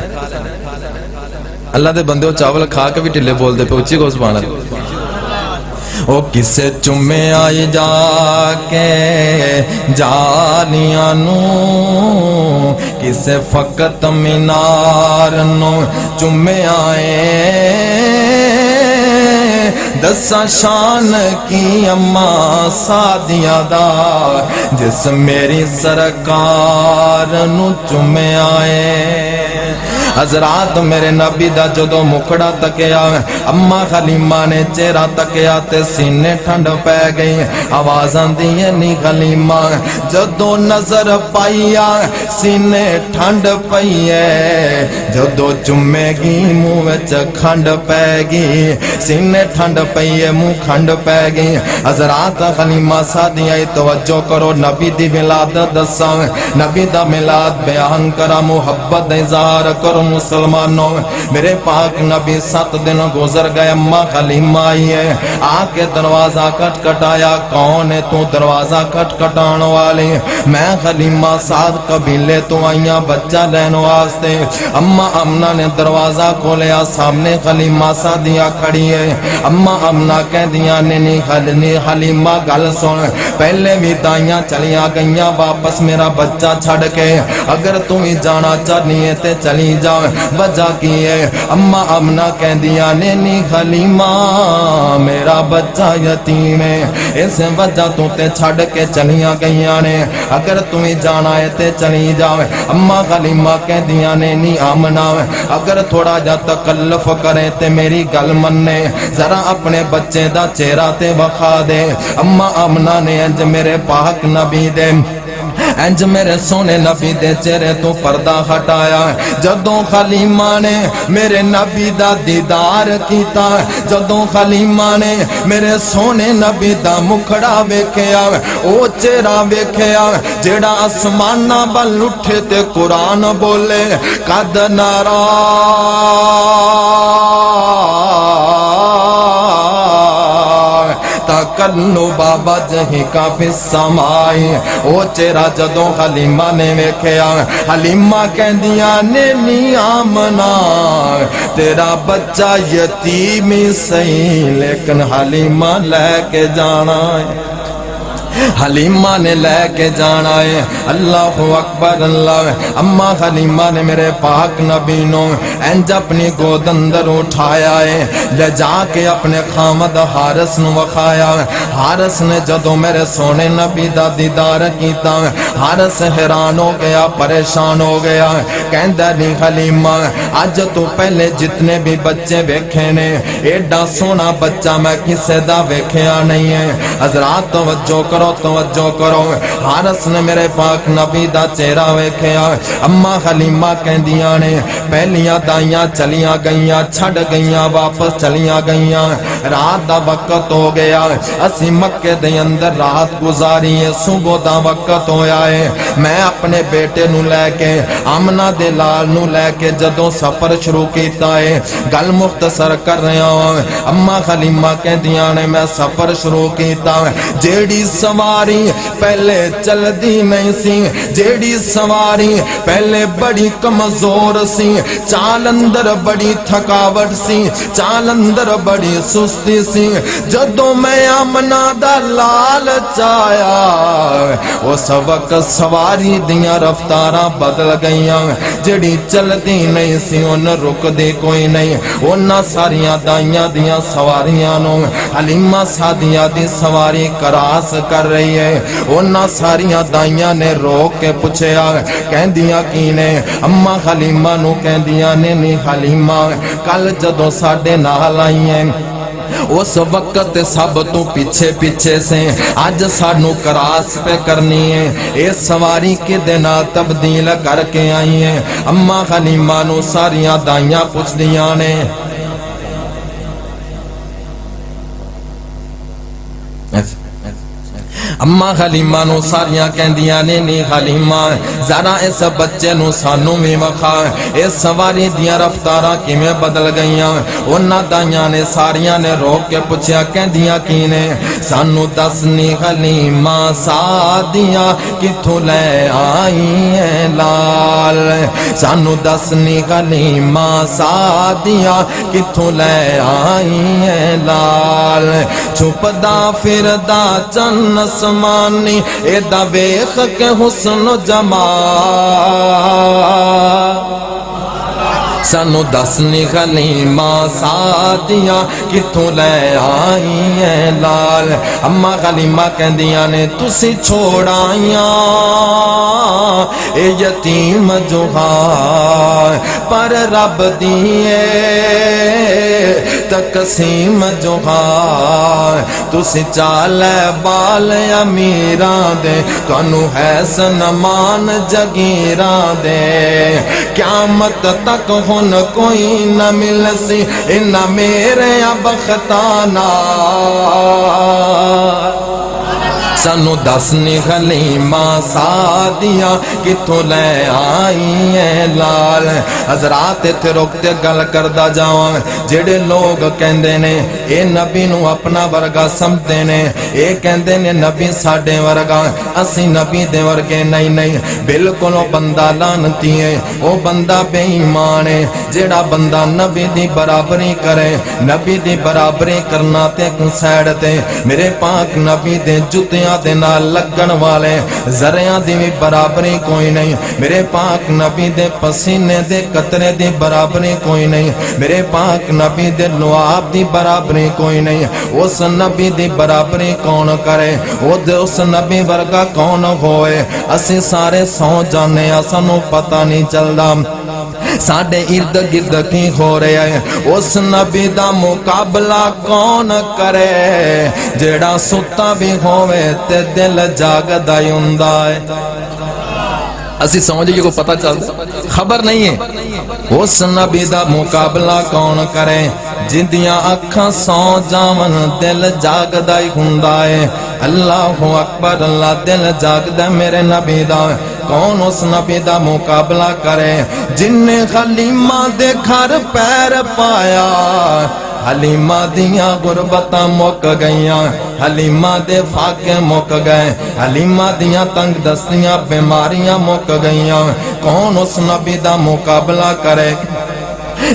اللہ دے بندے ہو چاول کھا کے بھی ٹلے بول دے پہ اچھی کو سبحان اللہ او کسے چومے آئی جا کے جالیاں نو کسے فقط مینار نو چومے آئے دساں شان کی اماں سعدیہ دا جس میری سرکار نو چومے آئے حضرات میرے نبی دا جدو مکڑا تکیا اماں حلیمہ نے چہرہ تکیا تے سینے ٹھنڈ پہ گئی آوازاں دیئے نی حلیمہ جدو نظر پائیا سینے ٹھنڈ پائیے جدو چمے گی منہ وچ کھنڈ پہ گی سینے ٹھنڈ پائیے منہ کھنڈ پہ گئی حضرات حلیمہ سعدیہ توجہ کرو نبی دی ولادت دساں نبی دا میلاد بیان کرا محبت اظہار کرو مسلمانوں میرے پاک نبی 7 دن گزر گئے اماں حلیمہ آئی ہے آ کے دروازہ کٹ کٹایا کون ہے تو دروازہ کٹ کٹان والی میں حلیمہ سعد قبیلے تو آئیاں بچہ لین واسطے اماں امنہ نے دروازہ کھولیا سامنے حلیمہ سعدیہ کھڑی ہے اماں امنہ کہہ دیا نینی حلیمہ گل سن پہلے بھی دائیاں چلیاں گئیاں واپس میرا بچہ چھڑ کے اگر تم ہی جانا چاہنی ہے تے چلی جا وجہ کی ہے اماں امنہ کہہ دیا نینی حلیمہ میرا بچہ یتیم ہے اس وجہ تو تے چھڑ کے چلیاں گئیاں نے اگر تمہیں جانا ہے تے چلی جاؤ اماں حلیمہ کہہ دیا نینی آمنہ اگر تھوڑا جا تکلف کرے تے میری گل مننے ذرا اپنے بچے دا چہرہ تے وخا دے اماں آمنہ نے انج میرے پاک نبی دے انج میرے سونے نبی دے چہرے تو پردہ ہٹایا جدوں حلیمہ نے میرے نبی دا دیدار کیتا جدوں حلیمہ نے میرے سونے نبی دا مکھڑا ویکھیا او چہرہ ویکھیا جیڑا آسماناں ول اٹھے تے قرآن بولے قد نرا تقلب وجہک فی السماء او چہرہ جدوں حلیمہ نے ویکھیا حلیمہ کہندیاں نینی آمنہ تیرا بچہ یتیمی صحیح لیکن حلیمہ لے کے جانا ہے حلیمہ نے لے کے جانا ہے، اللہ اکبر اللہ۔ اما حلیمہ نے میرے پاک نبی نو انج اپنی گود اندر اٹھایا ہے، لے جا کے اپنے خامد حارس نو وکھایا۔ حارس نے جدو میرے سونے نبی دا دیدار کیتا، حارس حیران ہو گیا، پریشان ہو گیا، کہندا نہیں حلیمہ اج تو پہلے جتنے بھی بچے ویکھے نے ایڈا سونا بچہ میں کسے دا ویکھیا نہیں ہے۔ حضرات توجہ کرو، توجہ کرو، حارس نے میرے پاک نبی دا چہرہ ویکھیا۔ اما حلیمہ کہندیاں نے پہلیاں دائیاں چلیاں گئیاں، چھڑ گئیاں، واپس چلیاں گئیاں، رات دا وقت ہو گیا، اسی مکے دے اندر رات گزاری ہے، صبح دا وقت ہویا ہے۔ میں اپنے بیٹے نو لے کے آمنہ دے لال نو لے کے جدوں سفر شروع کیتا ہے، گل مختصر کر رہا ہوں۔ اما حلیمہ کہندیاں نے میں سفر شروع کیتا، جیڑی سواری پہلے چل دی نہیں سی، جیڑی سواری پہلے بڑی کمزور سی، چال اندر بڑی تھکاوٹ سی، چال اندر بڑی سستی سی، جدوں میں آمنہ دا لال چایا اس وقت سواری دیاں رفتاراں بدل گئیاں، جیڑی چل دی نہیں سی ان رک دی کوئی نہیں، انہاں ساریاں دائیاں دیاں سواریاں نو حلیمہ سعدیہ دی سواری کراس کر رہی ہے۔ انہاں ساریاں دائیاں نے روک کے پوچھیا، کہندیاں کی نے؟ اما حلیمہ نو کہندیاں نے نہیں حلیمہ کل جدوں ساڈے نال آئی ہیں اس وقت سب تو پیچھے پیچھے سے، آج سانو کراس پہ کرنی ہے، اے سواری کے دینا تبدیل کر کے آئی ہیں۔ اما حلیمہ نو ساریاں دائیاں پوچھ دیاں نے، اما حلیمہ نو ساریاں کہندیاں نے نہیں حلیمہ ذرا اس بچے نو سانو بھی وکھا، اس سواری دیاں رفتاراں کیویں بدل گئیاں؟ انہاں دائیاں نے ساریاں نے روک کے پوچھیا، کہندیاں کی نے؟ سانو دسنی حلیمہ سعدیہ کتھوں لے آئی ہے لال، سانو دسنی حلیمہ سعدیہ کتھوں لے آئی ہے لال، چھپدا پھردا چن آسمانی ایدہ ویخ کے حسن و جمال، سانو دسنی حلیمہ سعدیہ کتھوں لے آئی ہے لال۔ اما حلیمہ کہندیاں نے تسی چھوڑائیاں اے یتیم جو ہاں پر رب دیئے تقسیم جو ہاں، تسی چالے بال امیران دے تانو حسن مان جگیران دے، قیامت تک ہن کوئی نہ مل سی انہ میرے بختانا، سانو دسنی حلیمہ سعدیہ کتھوں لے آئی ہے لال۔ حضرات اتھے روکتے گل کردہ جاواں، جڑے لوگ کہندے نے اے نبی نو اپنا ورگا سمجھتے نے، اے کہندے نے نبی ساڈے ورگا، اسی نبی دے ورگے نہیں نہیں، بالکل او بندہ لعنتی ہے، او بندہ بے ایمان ہے، جڑا بندہ نبی دی برابری کرے، نبی دی برابری کرنا تے سیڈ تے میرے پاک نبی دے جتیاں دے نال لگن والے ذریعہ دی بھی برابری کوئی نہیں، میرے پاک نبی دے پسینے دے قطرے دی برابری کوئی نہیں، میرے پاک نبی دے لعاب دی برابری کوئی نہیں، اس نبی دی برابری کون کرے، اس نبی ورگا کون ہوئے؟ اسی سارے سو جانے سانو پتہ نہیں چلدا ساڈے ارد گرد کی ہو رہے ہیں، اس نبی دا مقابلہ کون کرے جیڑا ستا بھی ہوئے تے دل جاگدا ہی ہوندا ہے۔ اسی سمجھے کہ کو پتہ چلتا خبر نہیں ہے، اس نبی دا مقابلہ کون کرے جندیاں اکھاں سو جاون دل جاگدا ہی ہوندا ہے۔ اللہ اکبر اللہ، دل جاگدا میرے نبی دا، کون اس نبی دا مقابلہ کرے جن نے حلیمہ دے گھر پیر پایا، حلیمہ دیاں غربتاں مک گئیاں، حلیمہ دے فاقے مک گئے، حلیمہ دیاں تنگ دستیاں بیماریاں مک گئیاں، کون اس نبی دا مقابلہ کرے؟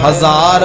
1000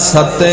7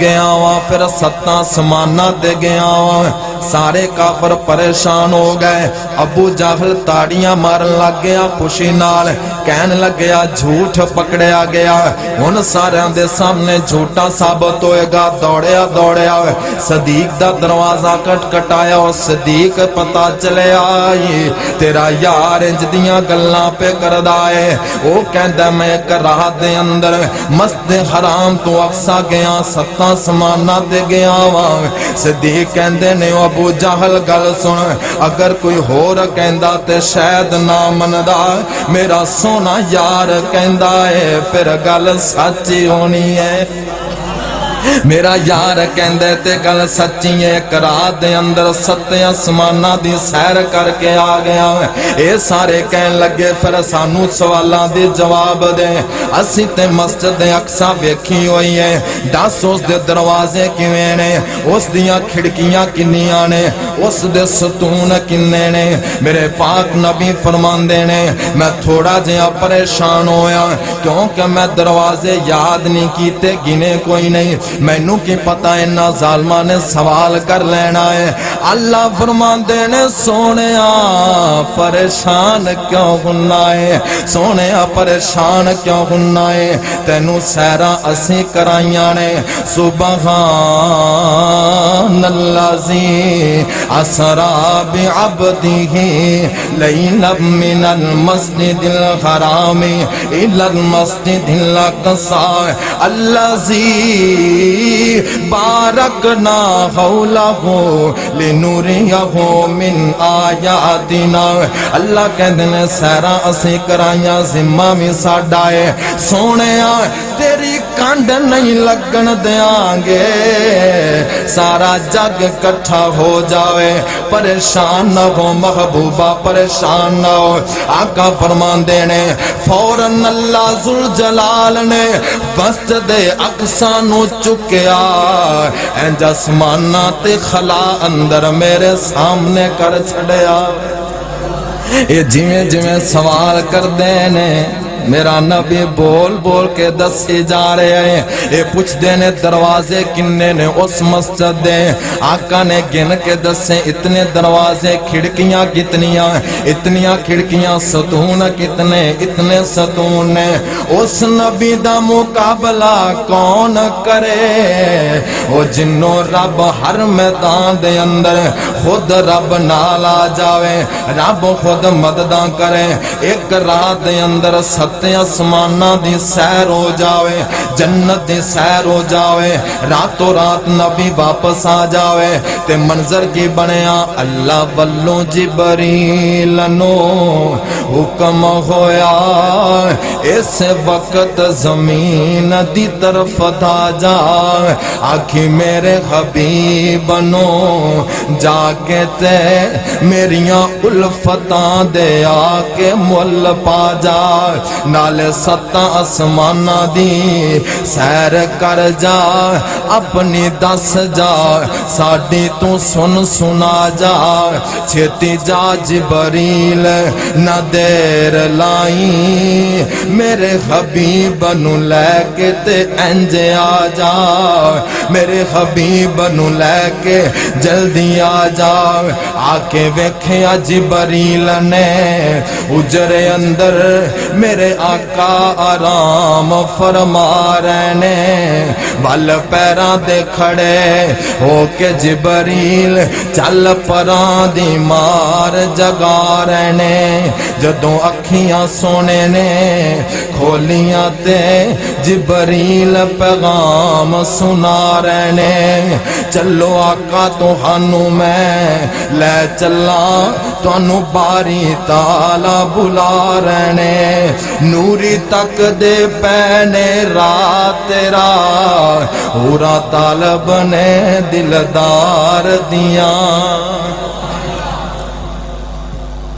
گیا وا پھر ستاں سمانہ دے گیا وا سارے کافر پریشان ہو گئے ابو جہل تاڑیاں مارن لگ گیا خوشی نال کہن لگیا جھوٹ پکڑیا گیا ہن سارے دے سامنے جھوٹا ثابت ہوئے گا دوڑیا دوڑیا صدیق دا دروازہ کٹکٹایا اور صدیق پتہ چلے آئی تیرا یار انج دیاں گلاں پہ کردا ہے او کہندا میں ایک رات دے اندر مسجد حرام تو اقصا گیا ستاں سمانہ دے گیا وا صدیق کہندے نے ابو جہل گل سن اگر کوئی ہور کہندا تے شاید نہ مندا میرا سونا یار کہندا ہے پھر گل سچی ہونی ہے میرا یار کہندے تے گل سچی ہے ایک رات دے اندر ستیں آسمانہ دی سیر کر کے آ گیا اے سارے کہن لگے پھر سانو سوالاں دی جواب دے اسی تے مسجد اقصا ویکھی ہوئی ہے دس اس دے دروازے کیویں نے اس دیاں کھڑکیاں کنیاں نے اس دے ستون کنے نے میرے پاک نبی فرماندے نے میں تھوڑا جہا پریشان ہویا کیونکہ میں دروازے یاد نہیں کیتے گنے کوئی نہیں مینوں کی پتہ انہا ظالمہ نے سوال کر لینا ہے اللہ فرماندے نے سونیا پریشان کیوں ہونا ہے سونیا پریشان کیوں ہونا ہے تینوں سیرہ اسی کرائیاں نے سبحان اللذی اسرا بعبدہ لیلا من المسجد الحرام الى المسجد الاقصى اللذی بارکنا حولہ لنوریہ من آیاتنا اللہ کہندے نے سیرہ اسی کرائیاں ذمہ میں ساڈا ہے سونیا تیری کانڈ نہیں لگن دیاں گے سارا جگ کٹھا ہو جاوے پریشان نہ ہو محبوبہ پریشان نہ ہو آقا فرماندے نے فوراً اللہ ذوالجلال نے مسجد اقصا نو چکیا انج آسمانہ تے خلا اندر میرے سامنے کر چھڑیا اے جویں جویں سوال کر دینے میرا نبی بول بول کے دسی جا رہے ہیں اے پوچھ دینے دروازے کنے نے اس مسجد دے آقا نے گن کے دسے اتنے دروازے کھڑکیاں کتنیاں اتنیاں کھڑکیاں ستون کتنے اتنے ستون نے اس نبی دا مقابلہ کون کرے وہ جنوں رب ہر میدان دے اندر خود رب نالا جاوے رب خود مدداں کرے ایک رات دے اندر ستیں آسمانہ دی سیر ہو جاوے جنت دی سیر ہو جاوے راتوں رات نبی واپس آ جاوے تے منظر کی بنیا اللہ والوں جبریل نو حکم ہویا اس وقت زمین دی طرف دا جا آکھی میرے حبیب نو جا کے تے میریاں الفتاں دے آکے مل پا جا نالے ستاں آسمانہ دی سیر کر جا اپنی دس جا ساڈی تو سن سنا جا چھتی جا جبریل نہ دیر لائی میرے حبیب نو لے کے تے انج آ جا میرے حبیب نو لے کے جلدی آ جا آکے ویکھیا جبریل نے اجرے اندر میرے آقا آرام فرما رہنے بل پیران دے کھڑے ہو کے جبریل چل پران دی مار جگا رہنے جدوں اکھیاں سونے نے کھولیاں تے جبریل پیغام سنا رہنے چلو آقا تو ہنو میں لے چلا تو انو باری تالا بلا رہنے نوری تک دے پینے رات تیرا اورا طالب نے دلدار دیاں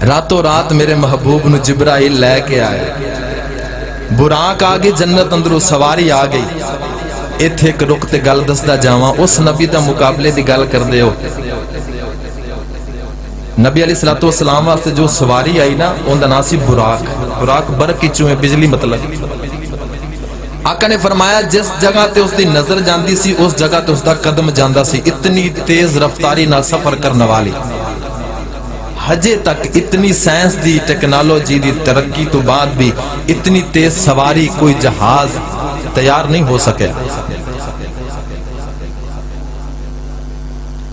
راتوں رات میرے محبوب نو جبرائیل لے کے آئے براق آگئی جنت اندرو سواری آگئی ایتھے ایک رکھتے گل دستا جاواں اس نبی دا مقابلے دی گل کر دے ہو نبی علیہ السلام واسطے جو سواری آئی نا ان دا ناسی براق براق برق کی چوئے بجلی مطلب آقا نے فرمایا جس جگہ تے اس دی نظر جاندی سی اس جگہ تے اس دا قدم جاندا سی. اتنی تیز رفتاری نال سفر کرنے والی ہجے تک اتنی سائنس دی ٹیکنالوجی دی ترقی تو بعد بھی اتنی تیز سواری کوئی جہاز تیار نہیں ہو سکے.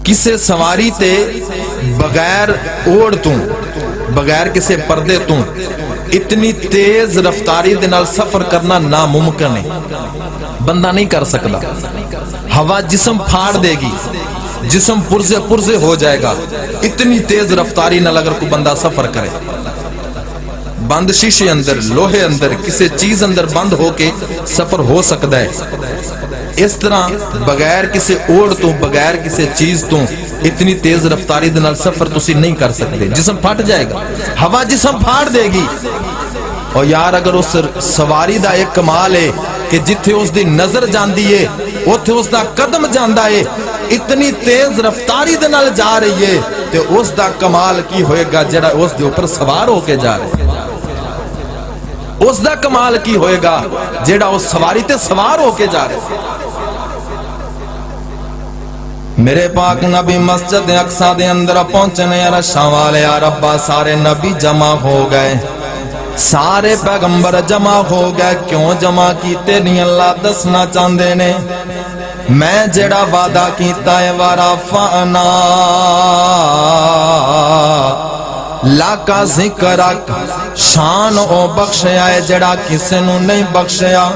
کسے سواری تے بغیر اوڑ تو بغیر کسے پردے تو اتنی تیز رفتاری دے نال سفر کرنا ناممکن ہے, بندہ نہیں کر سکتا. ہوا جسم پھاڑ دے گی, جسم پرزے ہو جائے گا اتنی تیز رفتاری نال اگر کوئی بندہ سفر کرے. بند شیشے اندر, لوہے اندر, کسی چیز اندر بند ہو کے سفر ہو سکتا ہے. اس طرح بغیر کسی اوڑ تو بغیر کسی چیز تو اتنی تیز رفتاری دے نال سفر تسی نہیں کر سکتے, جسم پھٹ جائے گا, ہوا جسم پھاڑ دے گی. اور یار اگر اس سواری دا ایک کمال ہے کہ جتھے اس دی نظر جاندی ہے اوتھے اس دا قدم جاندا ہے, اتنی تیز رفتاری دے نال جا رہی ہے تے اس دا کمال کی ہوئے گا جڑا اس دے اوپر سوار ہو کے جا رہے. اس دا کمال کی ہوئے گا جڑا اس سواری تے سوار ہو کے جا رہے. میرے پاک نبی مسجد اقصی دے اندر پہنچنے عرشاں والے یا ربا سارے نبی جمع ہو گئے, سارے پیغمبر جمع ہو گئے. کیوں جمع کیتے نہیں اللہ دسنا چاہندے نے. میں جڑا وعدہ کیتا ہے ورفعنا لاکا ذکرک, شان او بخشیا ہے جڑا کسے نو نہیں بخشیا.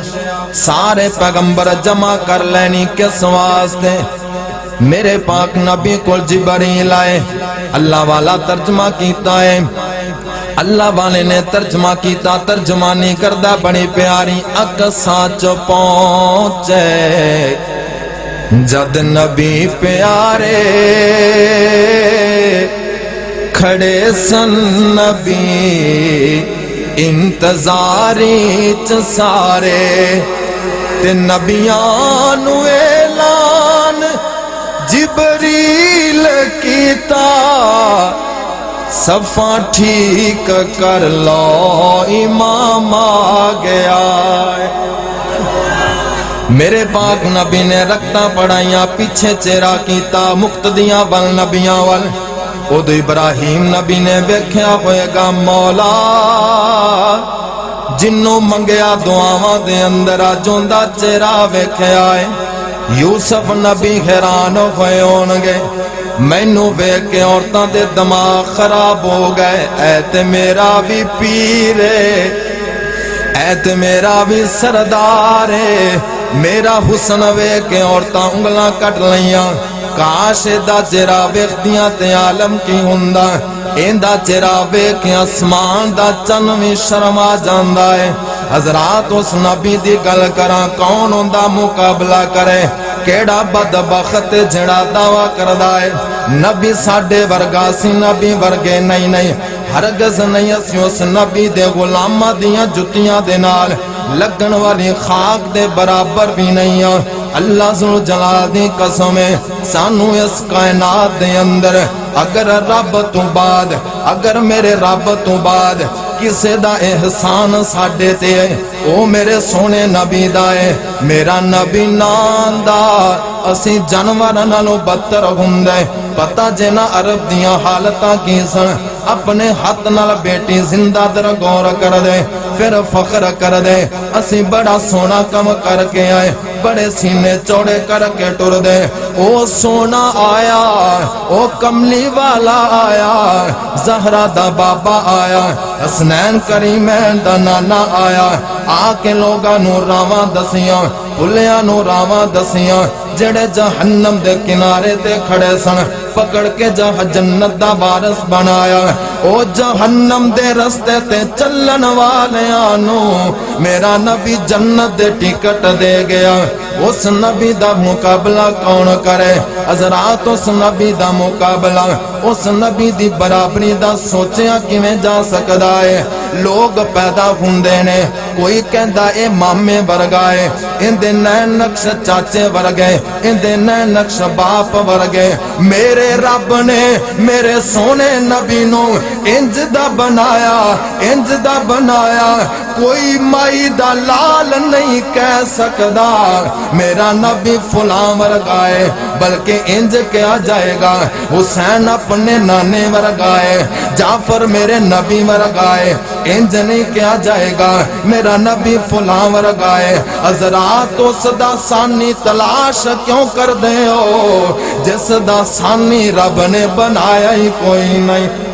سارے پیغمبر جمع کر لینی کس واسطے؟ میرے پاک نبی کو جبریل آئے, اللہ والا ترجمہ کیتا ہے, اللہ والے نے ترجمہ کیتا, ترجمانی کردہ بڑی پیاری. اقصی چ پہنچے جد نبی پیارے کھڑے سن نبی انتظاری چ سارے, تے نبیانو اعلان جبریل کیتا, صفاں ٹھیک کر لو امام آ گیا. میرے پاک نبی نے رکھتا پڑھائیاں پیچھے چہرہ کیتا مقتدیاں ول نبیاں ول. ادو ابراہیم نبی نے ویکھیا ہوئے گا مولا جنوں منگیا دعاواں دے اندر جوندا چہرہ ویکھیا ہے. یوسف نبی حیران ہوئے ہونگے, مینوں ویکھ کے عورتاں دے دماغ خراب ہو گئے. اے تے میرا بھی پیر ہے, اے تے میرا بھی سردار ہے, میرا حسن ویکھ کے عورتاں انگلاں کٹ لیاں. کاش دا چہرہ ویکھدیاں تے عالم کی ہوندا, ایندا چہرہ ویکھ کے آسمان دا چن وی شرما جاندا ہے. حضرات اس نبی دی گل کراں کون ہوندا مقابلہ کرے, کیڑا بدبخت جڑا دعویٰ کردا ہے نبی ساڈے ورگا سی, نبی ورگے نہیں, ہرگز نہیں اسی اس نبی دے غلاماں دیاں جتیاں دے نال لگن والی خاک دے برابر بھی نہیں. اللہ ذو جلال دی قسم ہے سانو اس کائنات دے اندر اگر رب تو بعد, اگر میرے رب تو بعد کسے دا احسان ساڈے تے ہے او میرے سونے نبی دا ہے. میرا نبی ناندار اسی جانوراں نالوں بدتر ہوندے. پتہ جے نہ عرب دیاں حالتاں کی سن, اپنے ہاتھ نال بیٹی زندہ در غور کر دے, پھر فخر کر دے اسی بڑا سونا کم کر کے آئے, بڑے سینے چوڑے کر کے ٹر دے. او سونا آیا, او کملی والا آیا, زہرا دا بابا آیا, حسنین کریمین دا نانا آیا. آ کے لوگاں نو راواں دسیاں, پھلیاں نو راواں دسیاں, جڑے جہنم دے کنارے تے کھڑے سن, پکڑ کے جنت دا وارث بنایا. او جہنم دے رستے تے چلن والیاں نو میرا نبی جنت دے ٹکٹ دے گیا. اس نبی دا مقابلہ کون کرے حضرات اس نبی دا مقابلہ اس نبی دی برابری دا سوچیا کیویں جا سکدا ہے لوگ پیدا ہوندے نے کوئی کہندا اے مامے ورگا ہے اندے نین نقش چاچے ورگے اندے نین نقش باپ ورگے میرے رب نے میرے سونے نبی نو انج دا بنایا کوئی مائی دا لال نہیں کہہ سکدا میرا نبی فلاں ورگا ہے بلکہ انج کہا جائے گا حسین اپنے نانے ورگا ہے جعفر میرے نبی ورگا ہے انج نہیں کہا جائے گا میرا نبی فلاں ورگا ہے حضرات اس دا ثانی تلاش کیوں کر دے ہو جس دا ثانی رب نے بنایا ہی کوئی نہیں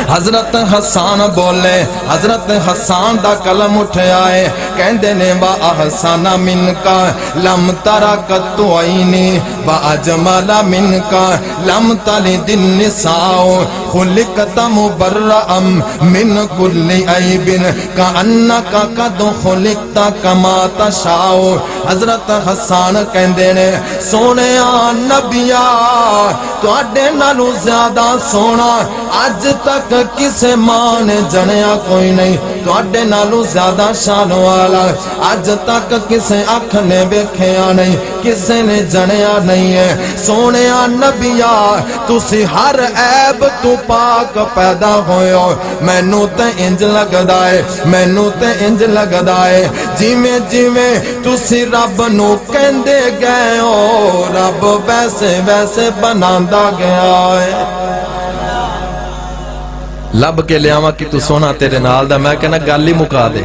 حضرت حسان بولے حضرت حسان دا قلم اٹھیا ہے کہندے نے با احسان من کا لم ترا قطو عینی با اجمل من کا لم تلد النساء خلقت مبرأ من کل عیب کانک قد خلقت کما تشاء حضرت حسان کہندے نے سونیا نبیا تواڈے نالوں زیادہ سونا اج تک کسے ماں نے جنیا کوئی نہیں تواڈے نالوں زیادہ شان والا اج تک کسے اکھ نے ویکھیا نہیں کسے نے جنیا نہیں ہے سونیا نبیا تسی ہر عیب تو پاک پیدا ہوئے ہو مینوں تے انج لگدا ہے جویں جویں تسی رب نو کہندے گئے ہو رب ویسے ویسے بناندا گیا ہے لب کے لے آواں کہ تو سونا تیرے نال دا میں کہنا گل ہی مکا دے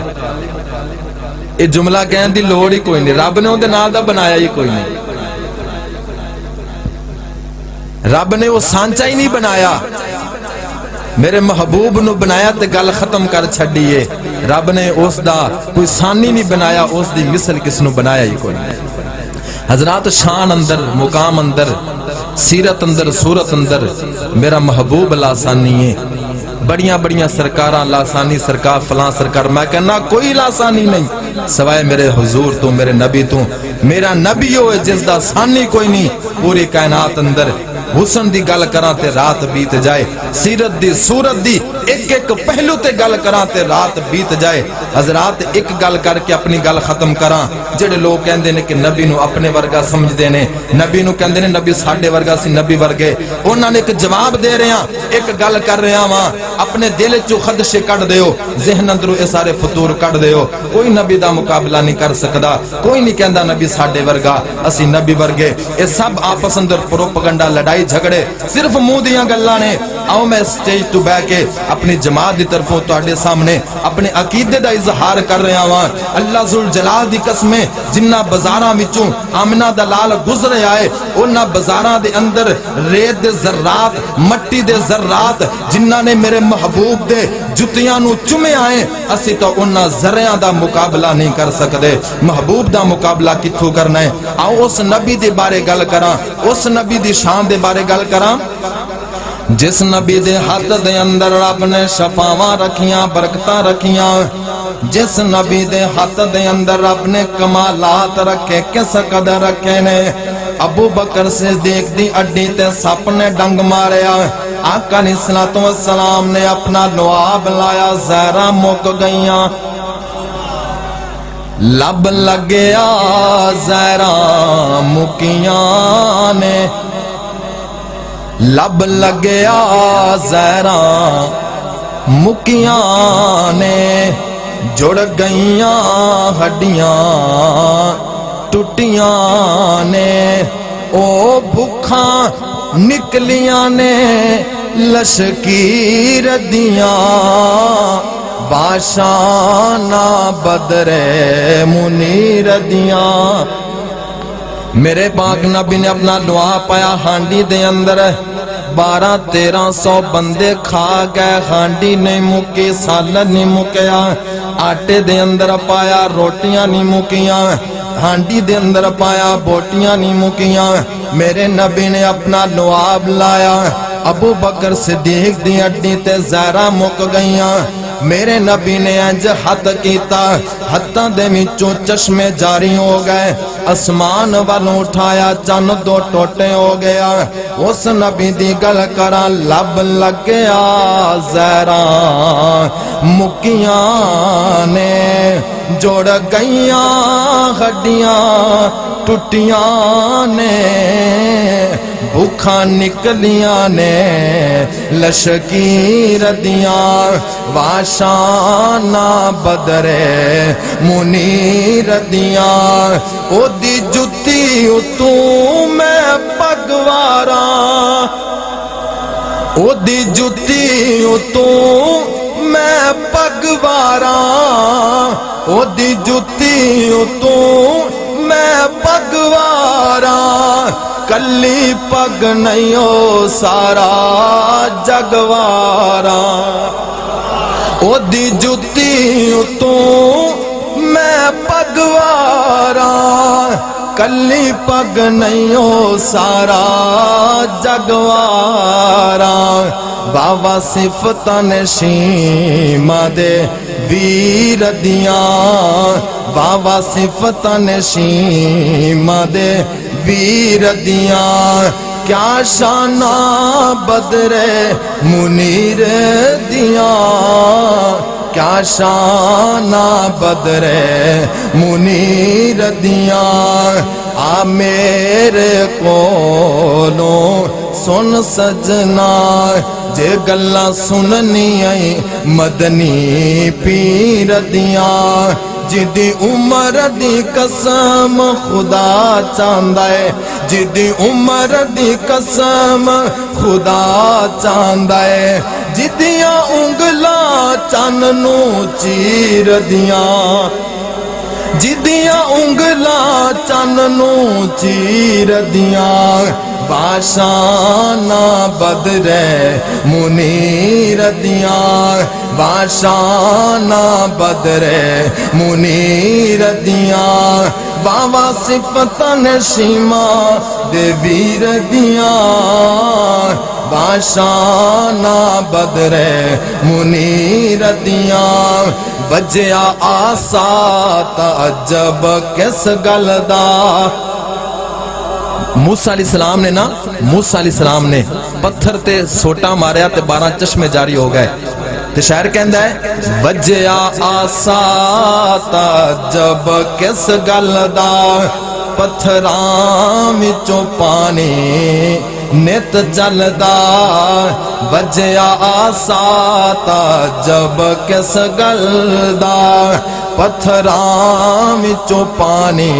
یہ جملہ کہن دی لوڑ ہی کوئی نہیں رب نے اون دے نال دا بنایا ہی کوئی نہیں رب نے وہ سانچا ہی نہیں بنایا میرے محبوب نو بنایا تے گل ختم کر چھڈیے رب نے اس دا کوئی ثانی نہیں بنایا اس دی مثل کس نو بنایا ہی کوئی نہیں حضرات شان اندر مقام اندر سیرت اندر صورت اندر میرا محبوب لاسانی ہے بڑیاں بڑیاں سرکاراں لاسانی سرکار فلاں سرکار میں کہنا کوئی لاسانی نہیں سوائے میرے حضور تو میرے نبی تو میرا نبی ہوئے جس دا ثانی کوئی نہیں پوری کائنات اندر حسن دی گل کراں تے رات بیت جائے سیرت دی صورت دی ایک ایک پہلو تے گل کراں تے رات بیت جائے حضرات ایک گل کر کے اپنی گل ختم کراں جڑے لوگ کہندے نے کہ نبی نو اپنے ورگا سمجھدے نے نبی نو کہندے نے نبی ساڈے ورگا سی نبی ورگے انہاں نے ایک جواب دے رہے ہاں ایک گل کر رہے ہاں اپنے دل چوں خدشے کڈ دیو ذہن اندروں اے سارے فطور کڈ دیو کوئی نبی دا مقابلہ نہیں کر سکدا کوئی نہیں کہندا نبی ساڈے ورگا اسی نبی ورگے اے سب آپس اندر پروپیگنڈا لڑائی جھگڑے صرف منہ دیاں گلاں نے آؤ میں سٹیج تو بیٹھ کے اپنی جماعت دی طرفوں تواڈے سامنے اپنے عقیدے دا اظہار کر رہا ہاں اللہ ذوالجلال دی قسمیں جنہ بازاراں وچوں آمنہ دا لال گزرے آئے انہاں بازاراں دے اندر ریت دے ذرات مٹی دے ذرات جنہ نے میرے محبوب دے جتیاں نو چمے آئے اسی تو انہاں ذریاں دا مقابلہ نہیں کر سکدے محبوب دا مقابلہ کتھوں کرنا ہے آؤ اس نبی دے بارے گل کراں اس نبی دی شان دے بارے گل کراں جس نبی دے ہاتھ دے اندر رب نے شفاواں رکھیاں برکتاں رکھیاں جس نبی دے ہاتھ دے اندر رب نے کمالات رکھے کس قدر رکھے نے ابو بکر صدیق دی اڈی تے سپ نے ڈنگ ماریا آقا علیہ الصلوۃ والسلام نے اپنا لعاب لایا زہرا مک گئیاں لب لگیا زہرا مکیاں نے لب لگیا زہرا مکیاں نے جڑ گئیاں ہڈیاں ٹوٹیاں نے او بھکھاں نکلیاں نے لشکیر دیاں باشانہ بدر منیر دیاں میرے پاک نبی نے اپنا دعا پایا ہانڈی دے اندر 1200-1300 بندے کھا گئے ہانڈی نہیں مکی سالن نہیں مکیا آٹے دے اندر پایا روٹیاں نہیں مکیاں ہانڈی دے اندر پایا بوٹیاں نہیں مکیاں میرے نبی نے اپنا لعاب لایا ابو بکر صدیق دی اڈی تے زہرا مک گئیاں میرے نبی نے انج ہاتھ کیتا ہاتھاں دے وچوں چشمے جاری ہو گئے اسمان والوں اٹھایا چن دو ٹوٹے ہو گیا اس نبی دی گل کراں لب لگیا زہراں مکیاں نے جوڑ گئیاں ہڈیاں ٹوٹیاں نے بھوکھاں نکلیاں نے لشکیر دیاں واشانا بدرے منیر دیاں او دی جتی اتوں میں پگواراں او دی جتی اتوں میں پگواراں او دی جتی اتوں میں پگواراں کلی پگ نہیں ہو سارا جگواراں او دی جتی اتوں میں پگواراں کلی پگ نہیں ہو سارا جگواراں بابا صفتاں نشیماں دے ویر دیاں بابا صفتاں نشیماں دے ویر دیاں کیا شانہ بدرے منیر دیاں کیا شانہ بدرے منیر دیاں آ میرے کولوں سن سجنا جے گلہ سننی آئی مدنی پیر دیاں جدی عمر دی قسم خدا چاندائے جدی عمر دی قسم خدا چاندائے جدیاں انگلا چاننو چیر دیاں جدیاں انگلا چاننو چیر دیاں باشانہ بدرے منیر دیاں باشانہ بدرے منیر دیاں بابا صفتاں نشیماں دے ویر دیاں باشانہ بدرے منیر دیاں بجیا آسا تعجب کس گل دا موسیٰ علیہ السلام نے موسیٰ علیہ السلام نے پتھر تے سوٹا ماریا تے 12 چشمے جاری ہو گئے تے شاعر کہندا ہے وجیا آسا تعجب کس گل دا پتھراں وچوں پانی نت چلدا وجیا آسا تعجب کس گل دا پتھراں وچوں پانی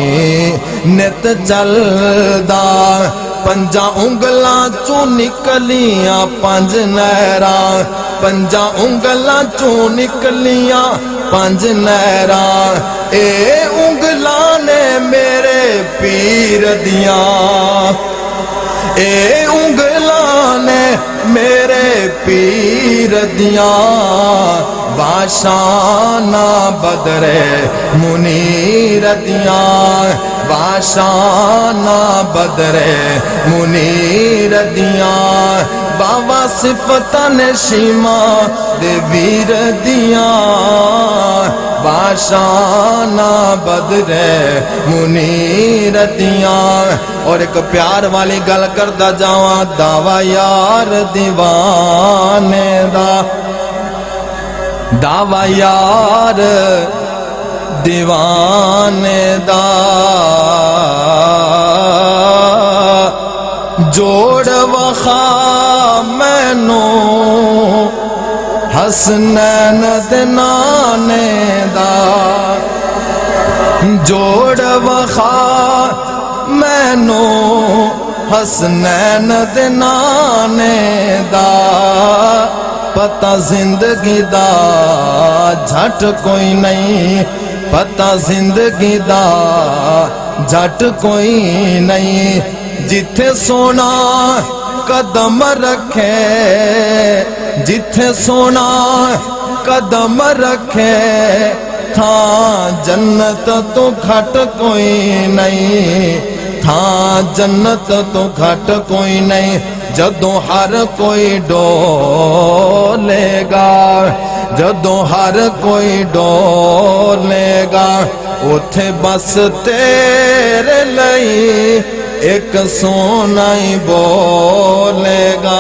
نت چلدا پنجا انگلاں چوں نکلیاں 5 نہراں پنجا انگلاں چوں نکلیاں 5 نہراں اے انگلاں نے میرے پیر دیاں اے انگلاں نے میرے پیر دیاں باشانہ بدرے منیر دیاں باشانہ بدرے منیر دیاں بابا صفتاں نشیماں دے ویر دیاں باشانہ بدرے منیر دیاں اور ایک پیار والی گل کردا جاواں دعویٰ یار دیوانے دا دعویٰ یار دیوانے دا جوڑ وخا مینو حسنین دے نانے دا جوڑ وخا مینو حسنین دے نانے دا پتہ زندگی دا جھٹ کوئی نہیں پتہ زندگی دا جھٹ کوئی نہیں جتھے سونا قدم رکھے جتھے سونا قدم رکھے تھا جنت تو گھٹ کوئی نہیں تھا جنت تو گھٹ کوئی نہیں جدوں ہر کوئی ڈولے گا جدوں ہر کوئی ڈولے گا اتھے بس تیرے لئی ایک سونا ہی بولے گا۔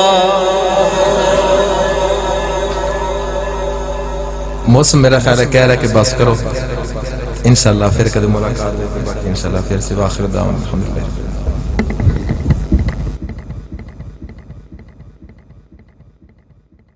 موسم میرا خیال ہے کہہ رہا ہے کہ بس کرو، انشاءاللہ پھر کدی ملاقات ہوگی، باقی انشاءاللہ پھر سے آخر دعوانا الحمدللہ۔